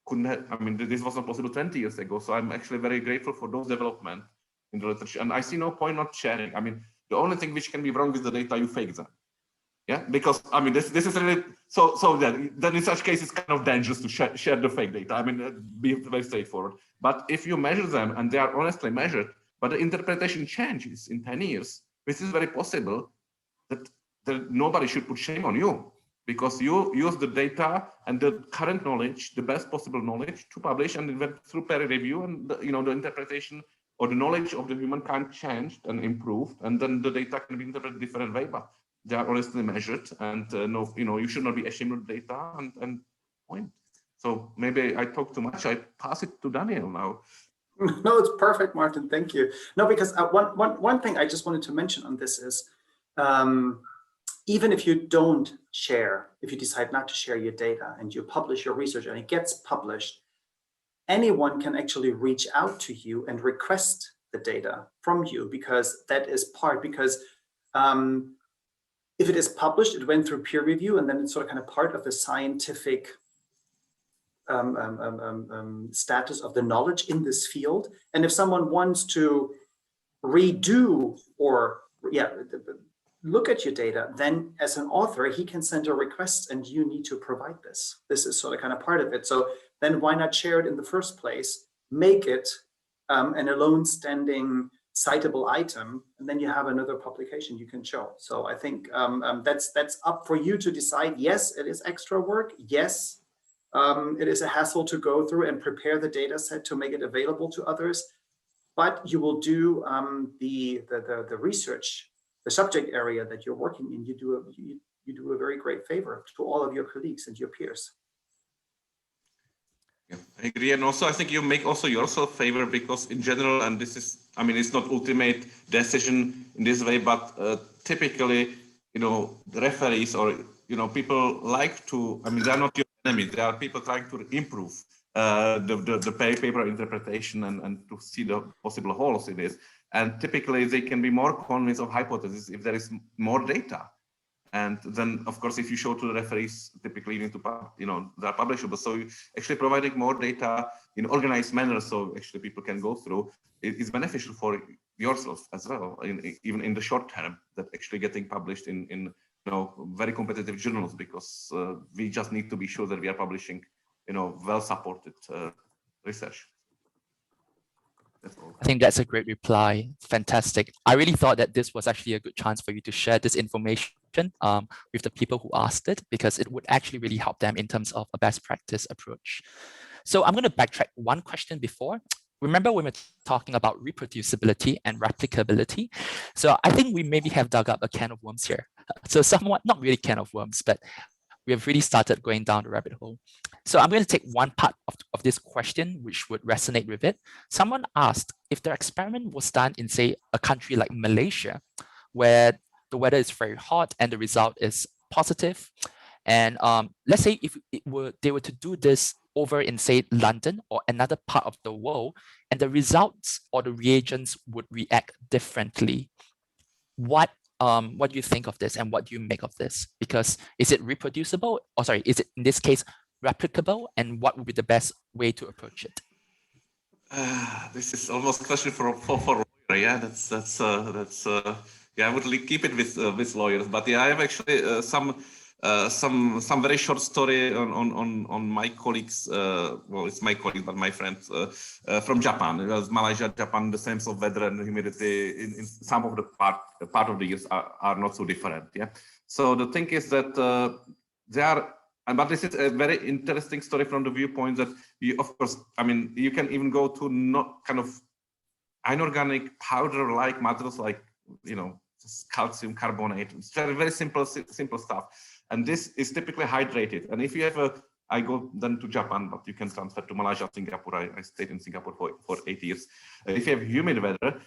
couldn't have, I mean, this was not possible 20 years ago. So I'm actually very grateful for those developments in the literature, and I see no point not sharing. I mean, the only thing which can be wrong with the data, you fake them. Yeah, because I mean, this is really so then in such cases, it's kind of dangerous to share the fake data. I mean, be very straightforward. But if you measure them and they are honestly measured, but the interpretation changes in 10 years, this is very possible that nobody should put shame on you, because you use the data and the current knowledge, the best possible knowledge, to publish, and then through peer review, and the, you know, the interpretation or the knowledge of the humankind changed and improved, and then the data can be interpreted different way, but they are honestly measured, and no, you know, you should not be ashamed of data and point. So maybe I talk too much. I pass it to Daniel now. No, it's perfect, Martin. Thank you. No, because one thing I just wanted to mention on this is, even if you don't share, if you decide not to share your data and you publish your research and it gets published, anyone can actually reach out to you and request the data from you, because that is because if it is published, it went through peer review, and then it's sort of kind of part of the scientific status of the knowledge in this field. And if someone wants to redo or look at your data, then as an author, he can send a request and you need to provide this. This is sort of kind of part of it. So then why not share it in the first place? Make it an alone standing citable item, and then you have another publication you can show. So I think that's up for you to decide. Yes, it is extra work. Yes, it is a hassle to go through and prepare the data set to make it available to others, but you will do the research, the subject area that you're working in, you do a very great favor to all of your colleagues and your peers. Yeah, I agree. And also, I think you make also yourself favor, because in general, and this is, I mean, it's not ultimate decision in this way, but typically, you know, the referees or, you know, people like to, I mean, they're not your enemy. There are people trying to improve the paper interpretation and to see the possible holes in this. And typically they can be more convinced of hypothesis if there is more data. And then, of course, if you show to the referees, typically you need to, you know, they're publishable. So actually providing more data in organized manner, so actually people can go through, is beneficial for yourself as well, even in the short term, that actually getting published in you know, very competitive journals, because we just need to be sure that we are publishing, you know, well-supported research. I think that's a great reply. Fantastic. I really thought that this was actually a good chance for you to share this information with the people who asked it, because it would actually really help them in terms of a best practice approach. So I'm going to backtrack one question before, remember when we're talking about reproducibility and replicability. So I think we maybe have dug up a can of worms here. So somewhat, not really can of worms, but we have really started going down the rabbit hole. So I'm going to take one part of this question, which would resonate with it. Someone asked if the experiment was done in, say, a country like Malaysia, where the weather is very hot and the result is positive. And let's say if they were to do this over in, say, London or another part of the world, and the results or the reagents would react differently. What do you think of this, and what do you make of this? Because is it reproducible? Or sorry, is it in this case replicable? And what would be the best way to approach it? This is almost a question for lawyer. Yeah, that's yeah. I would keep it with lawyers, but yeah, I have actually some very short story on my colleagues. Well, it's my colleague, but my friends from Japan. Because Malaysia, Japan, the same of weather and humidity in some of the part of the years are not so different. Yeah. So the thing is that they are. But this is a very interesting story from the viewpoint that you, of course, I mean, you can even go to not kind of inorganic powder-like materials like, you know, calcium carbonate. It's very, very simple stuff. And this is typically hydrated. And if you have I go then to Japan, but you can transfer to Malaysia, Singapore. I stayed in Singapore for 8 years. If you have humid weather,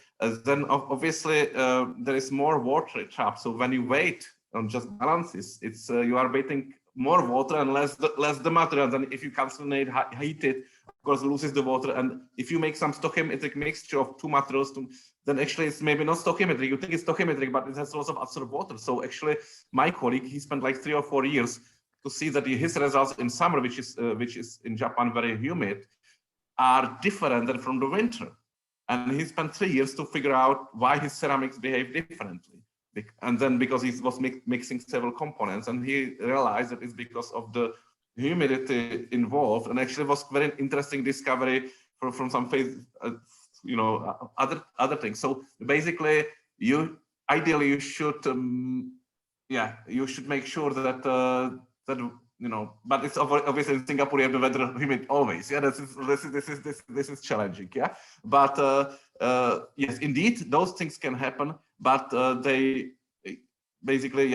then obviously there is more water trapped. So when you wait on just balances, it's you are waiting more water and less the material. Than if you calcinate, heat it, of course, loses the water. And if you make some stoichiometric mixture of two materials, then actually it's maybe not stoichiometric. You think it's stoichiometric, but it has lots of absorbed water. So actually, my colleague, he spent like 3 or 4 years to see that his results in summer, which is in Japan very humid, are different than from the winter. And he spent 3 years to figure out why his ceramics behave differently. And then because he was mixing several components, and he realized that it's because of the humidity involved. And actually was very interesting discovery from some phase, you know, other things. So basically, ideally you should you should make sure that that, you know, but it's obviously in Singapore you have the weather humid always. Yeah, this is challenging. Yeah, but yes, indeed those things can happen. But they basically,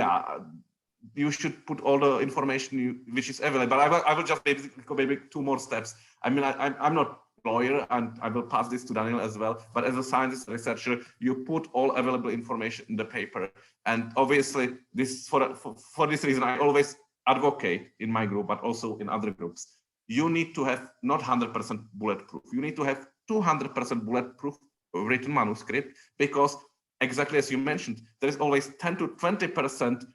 you should put all the information which is available. I will just basically go maybe 2 more steps. I mean, I'm not a lawyer, and I will pass this to Daniel as well. But as a scientist researcher, you put all available information in the paper. And obviously, this for this reason, I always advocate in my group, but also in other groups. You need to have not 100% bulletproof. You need to have 200% bulletproof written manuscript, because exactly as you mentioned, there is always 10 to 20%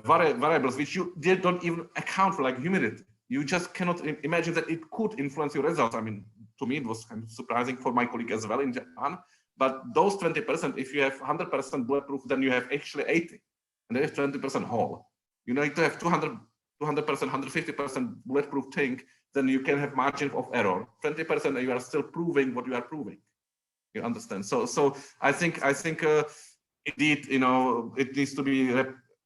variables which you don't even account for, like humidity. You just cannot imagine that it could influence your results. I mean, to me, it was kind of surprising for my colleague as well in Japan. But those 20%, if you have 100% bulletproof, then you have actually 80, and there is 20% whole. You need to have 200%, 150% bulletproof thing, then you can have margin of error. 20%, and you are still proving what you are proving. You understand? So I think indeed, you know, it needs to be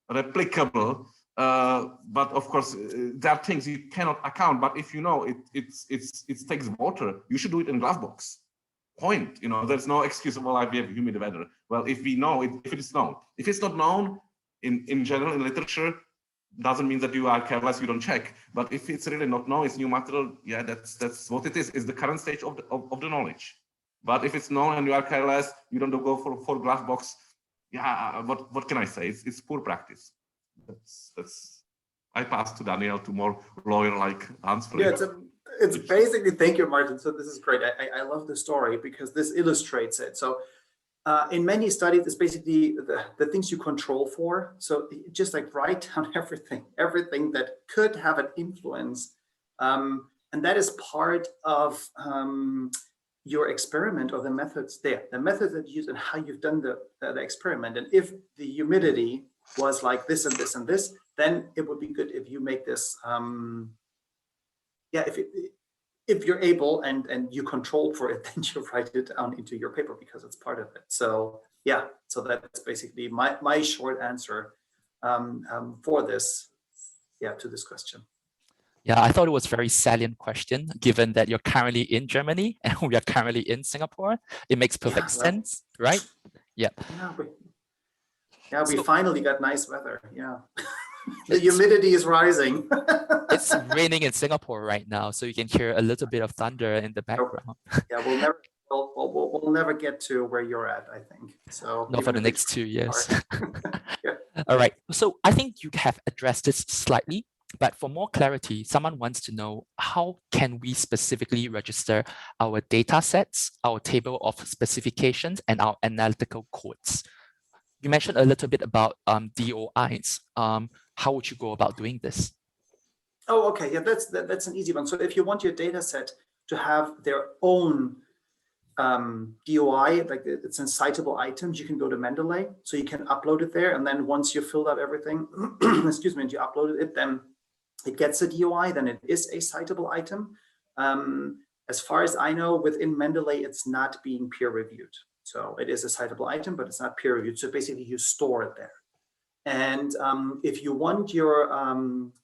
replicable. But of course, there are things you cannot account. But if you know it takes water, you should do it in glass box. Point. You know, there's no excuse. Well, we have humid weather. Well, if we know it, if it is known, if it's not known in general in literature, doesn't mean that you are careless. You don't check. But if it's really not known, it's new material. Yeah, that's what it is. It's the current stage of the knowledge. But if it's known and you are careless, you don't go for glass box. Yeah, what can I say? It's poor practice. That's. I pass to Daniel to more lawyer-like answer. Yeah, it's basically, thank you, Martin. So this is great. I love the story because this illustrates it. So in many studies, it's basically the things you control for. So just like write down everything that could have an influence, and that is part of your experiment or the methods there, the methods that you use and how you've done the experiment. And if the humidity was like this and this and this, then it would be good if you make this, if you're able and you control for it, then you write it down into your paper because it's part of it. So yeah, so that's basically my short answer for this, to this question. Yeah, I thought it was a very salient question, given that you're currently in Germany and we are currently in Singapore. It makes perfect sense, right? Yeah. We So finally got nice weather. Yeah. The humidity is rising. it's raining in Singapore right now, so you can hear a little bit of thunder in the background. Yeah, we'll never get to where you're at, I think. So not for the next 2 years. Yeah. All right. So I think you have addressed this slightly, but for more clarity, someone wants to know how can we specifically register our data sets, our table of specifications, and our analytical codes? You mentioned a little bit about DOIs. How would you go about doing this? Oh, okay. Yeah, that's an easy one. So if you want your data set to have their own DOI, like it's in citable items, you can go to Mendeley. So you can upload it there. And then once you filled out everything, excuse me, and you uploaded it, then it gets a DOI, then it is a citable item. As far as I know, within Mendeley, it's not being peer reviewed. So it is a citable item, but it's not peer reviewed. So basically you store it there. And if you want your,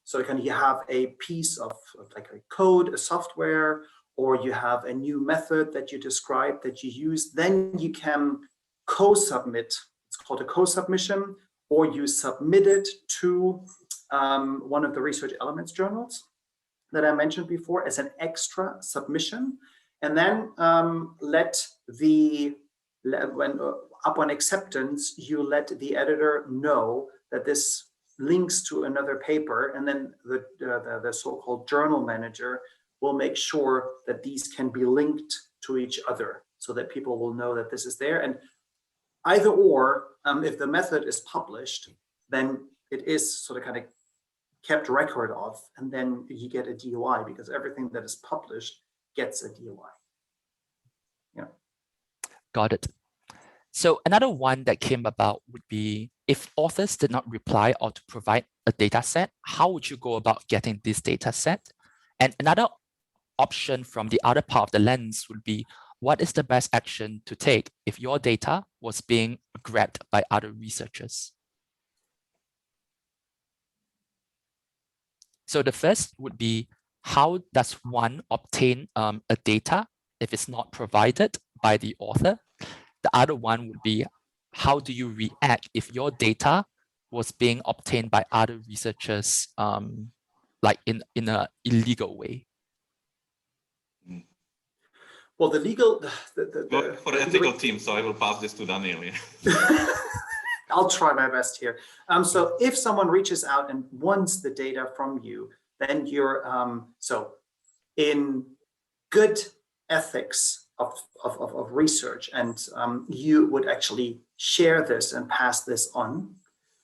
so kind of you have a piece of like a code, a software, or you have a new method that you describe that you use, then you can co-submit. It's called a co-submission, or you submit it to one of the research elements journals that I mentioned before as an extra submission. And then upon acceptance, you let the editor know that this links to another paper, and then the so-called journal manager will make sure that these can be linked to each other so that people will know that this is there. And either or, if the method is published, then it is sort of kind of kept record of, and then you get a DOI because everything that is published gets a DOI. Yeah. Got it. So another one that came about would be if authors did not reply or to provide a data set, how would you go about getting this data set? And another option from the other part of the lens would be, what is the best action to take if your data was being grabbed by other researchers? So the first would be, how does one obtain a data if it's not provided by the author? The other one would be, how do you react if your data was being obtained by other researchers, like in an illegal way? Well, the legal, for the ethical team, so I will pass this to Daniel. I'll try my best here. So if someone reaches out and wants the data from you, then you're, so in good ethics of research, and you would actually share this and pass this on.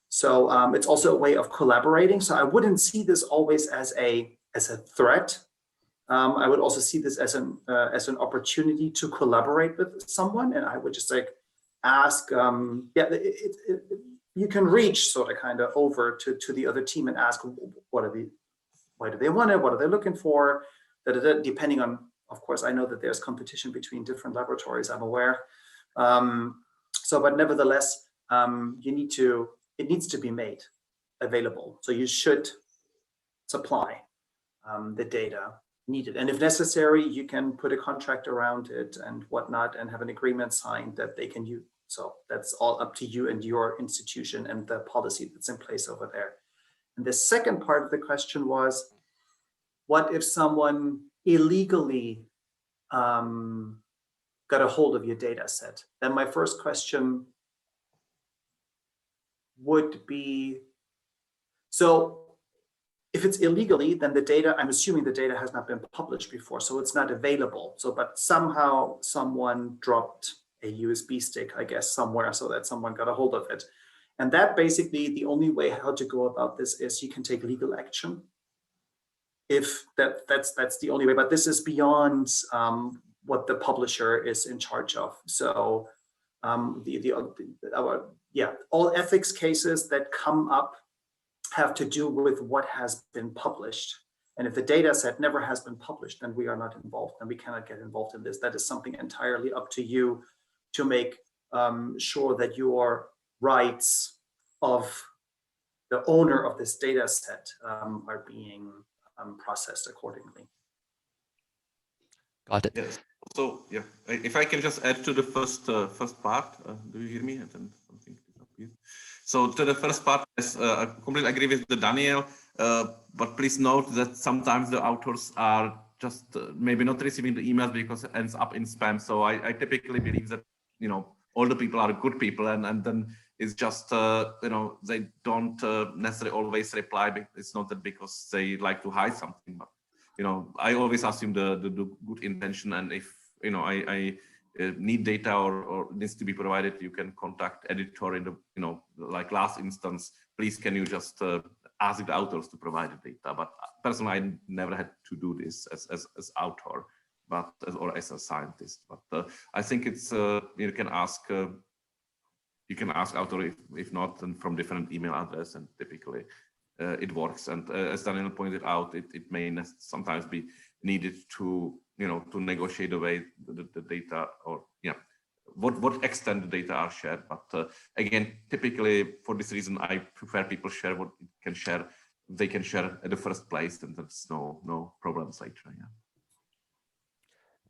So it's also a way of collaborating. So I wouldn't see this always as a threat. I would also see this as an opportunity to collaborate with someone, and I would just like ask. You can reach sort of kind of over to the other team and ask, why do they want it? What are they looking for? Depending on, of course, I know that there's competition between different laboratories. I'm aware. But nevertheless, it needs to be made available. So you should supply the data needed. And if necessary, you can put a contract around it and whatnot and have an agreement signed that they can use. So that's all up to you and your institution and the policy that's in place over there. And the second part of the question was, what if someone illegally got a hold of your data set? Then my first question would be, so if it's illegally, then the data, I'm assuming the data has not been published before, so it's not available. So, but somehow someone dropped a USB stick, I guess, somewhere so that someone got a hold of it. And that basically, the only way how to go about this is you can take legal action. If that's the only way, but this is beyond what the publisher is in charge of. So all ethics cases that come up have to do with what has been published. And if the data set never has been published, then we are not involved and we cannot get involved in this. That is something entirely up to you to make sure that your rights of the owner of this data set are being processed accordingly. Got it. Yes. So yeah, if I can just add to the first part, do you hear me? And then something disappeared. So to the first part, yes, I completely agree with the Daniel. But please note that sometimes the authors are just maybe not receiving the emails because it ends up in spam. So I typically believe that all the people are good people, and then it's just they don't necessarily always reply. It's not that because they like to hide something, but I always assume the good intention, and if I need data or needs to be provided, you can contact editor in the like last instance. Please, can you just ask the authors to provide the data? But personally, I never had to do this as author, but or as a scientist. But I think it's you can ask author if not, then from different email address, and typically it works. And as Daniel pointed out, it may sometimes be needed to to negotiate away the data, or what extent the data are shared. But again, typically for this reason, I prefer people share what they can share at the first place, and there's no problems later. Yeah.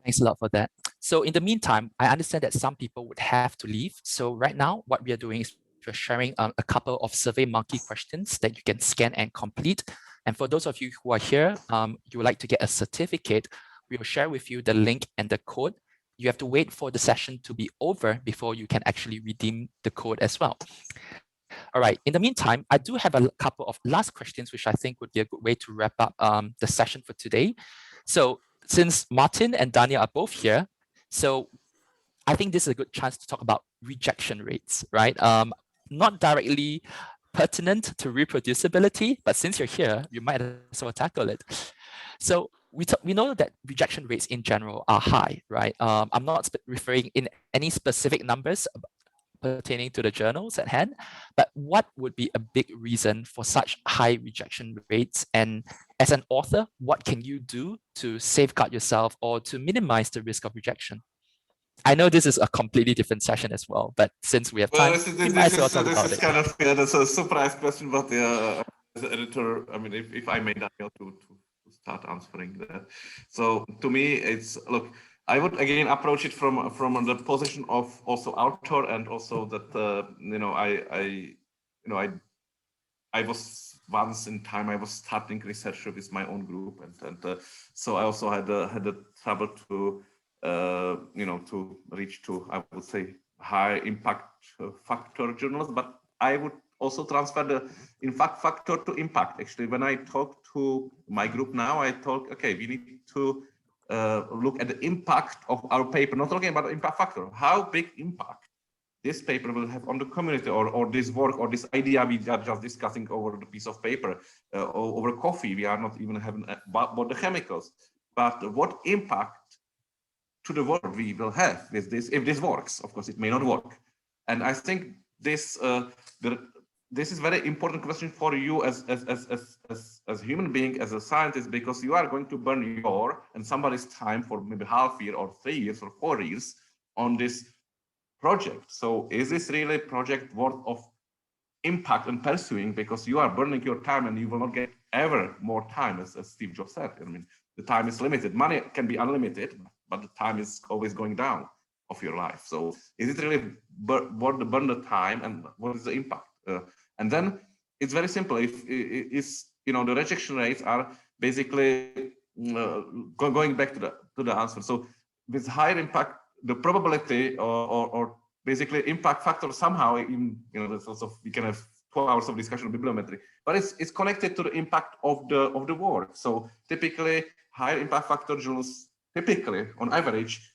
Thanks a lot for that. So in the meantime, I understand that some people would have to leave. So right now, what we are doing is we're sharing a couple of SurveyMonkey questions that you can scan and complete. And for those of you who are here, you would like to get a certificate, we will share with you the link and the code. You have to wait for the session to be over before you can actually redeem the code as well. All right, in the meantime, I do have a couple of last questions, which I think would be a good way to wrap up the session for today. So since Martin and Daniel are both here, so I think this is a good chance to talk about rejection rates, right? Not directly pertinent to reproducibility, but since you're here, you might as well tackle it. So we know that rejection rates in general are high, right? I'm not referring in any specific numbers pertaining to the journals at hand, but what would be a big reason for such high rejection rates? And as an author, what can you do to safeguard yourself or to minimize the risk of rejection? I know this is a completely different session as well, but since we have time, we might as well talk about it. This is kind of that's a surprise question, but as an editor, I mean, if I may, Daniel, to start answering that. So to me, it's look. I would again approach it from the position of also author, and also that I was once in time I was starting research with my own group, and so I also had the trouble to to reach to, I would say, high impact factor journals, but I would also transfer the impact factor to impact. Actually, when I talk to my group now, I talk, okay, we need to look at the impact of our paper, not talking about the impact factor, how big impact this paper will have on the community, or this work, or this idea we are just discussing over the piece of paper, or over coffee. We are not even having about the chemicals, but what impact to the world we will have with this, if this works. Of course, it may not work. And I think this this is very important question for you as a human being, as a scientist, because you are going to burn your and somebody's time for maybe half year or 3 years or 4 years on this project. So is this really a project worth of impact and pursuing, because you are burning your time and you will not get ever more time, as Steve Jobs said. I mean, the time is limited. Money can be unlimited, but the time is always going down of your life. So is it really worth the burn the time, and what is the impact? And then it's very simple. If the rejection rates are basically going back to the answer. So with higher impact, the probability or basically impact factor somehow in that's also, we can have 12 hours of discussion on bibliometry, but it's connected to the impact of the work. So typically higher impact factor journals, typically on average,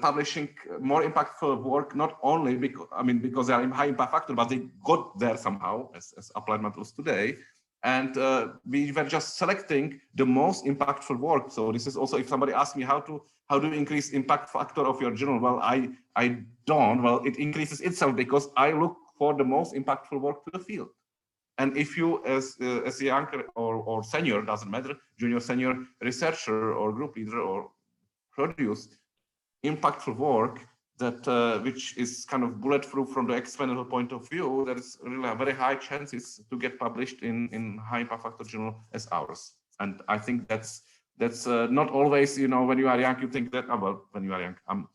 publishing more impactful work, not only because they are in high impact factor, but they got there somehow as applied methods today. And we were just selecting the most impactful work. So this is also, if somebody asks me how do you increase impact factor of your journal? Well, I don't. Well, it increases itself because I look for the most impactful work to the field. And if you, as a young or senior, doesn't matter, junior, senior researcher or group leader, or produce impactful work that which is kind of bulletproof from the experimental point of view, there is really a very high chances to get published in high impact factor journal as ours. And I think that's not always, you know, when you are young, you think that, oh, well, when you are young, I'm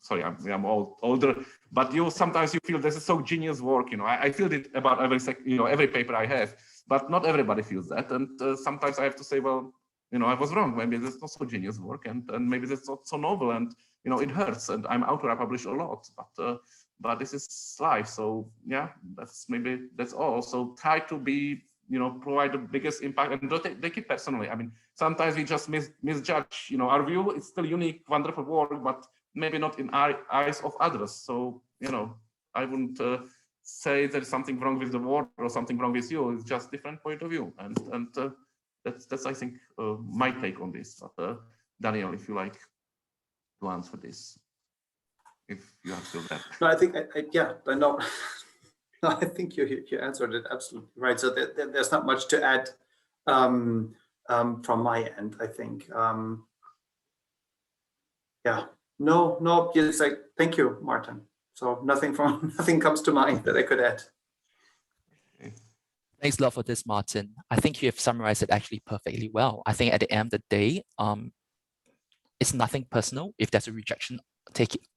older, but sometimes you feel this is so genius work, you know. I feel it about every paper I have, but not everybody feels that. And sometimes I have to say, well, you know, I was wrong. Maybe this is not so genius work, and maybe that's not so novel, and you know, it hurts. And I'm author, I publish a lot, but this is life. So yeah, that's all. So try to be, you know, provide the biggest impact, and don't take it personally. I mean, sometimes we just misjudge, you know, our view is still unique, wonderful work, but maybe not in eyes of others. So, you know, I wouldn't say there's something wrong with the work or something wrong with you. It's just different point of view. And that's I think, my take on this. But Daniel, if you like to answer this, if you have still that. No, I think, yeah, I know. No, I think you answered it absolutely right. So there's not much to add from my end, I think. Yeah, no, just like, thank you, Martin. So nothing comes to mind that I could add. Thanks a lot for this, Martin. I think you have summarized it actually perfectly well. I think at the end of the day, it's nothing personal. If there's a rejection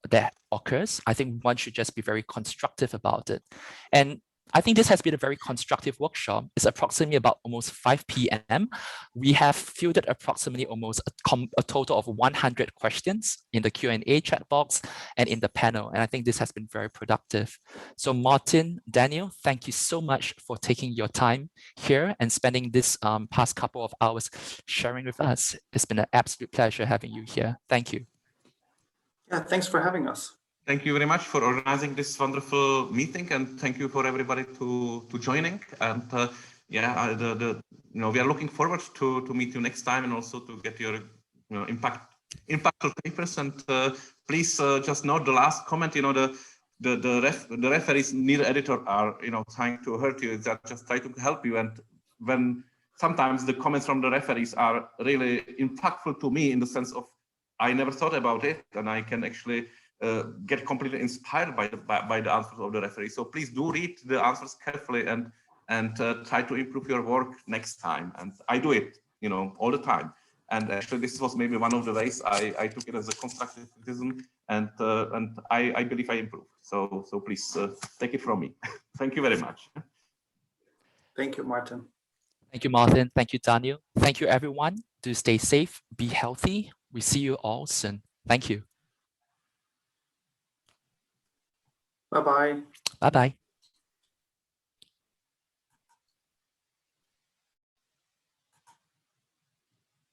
that occurs, I think one should just be very constructive about it. And I think this has been a very constructive workshop. It's approximately about almost 5 p.m. We have fielded approximately almost a total of 100 questions in the Q&A chat box and in the panel. And I think this has been very productive. So Martin, Daniel, thank you so much for taking your time here and spending this past couple of hours sharing with us. It's been an absolute pleasure having you here. Thank you. Yeah, thanks for having us. Thank you very much for organizing this wonderful meeting, and thank you for everybody to joining. And yeah, you know, we are looking forward to meet you next time, and also to get your, you know, impactful papers. And please just note the last comment. You know, the referees near editor are, you know, trying to hurt you. That just try to help you. And when sometimes the comments from the referees are really impactful to me in the sense of I never thought about it, and I can actually get completely inspired by the answers of the referee. So please do read the answers carefully and try to improve your work next time. And I do it, you know, all the time. And actually, this was maybe one of the ways I took it as a constructive criticism, and I believe I improved. So please take it from me. Thank you very much. Thank you, Martin. Thank you, Martin. Thank you, Daniel. Thank you, everyone. Do stay safe, be healthy. We see you all soon. Thank you. Bye-bye. Bye-bye.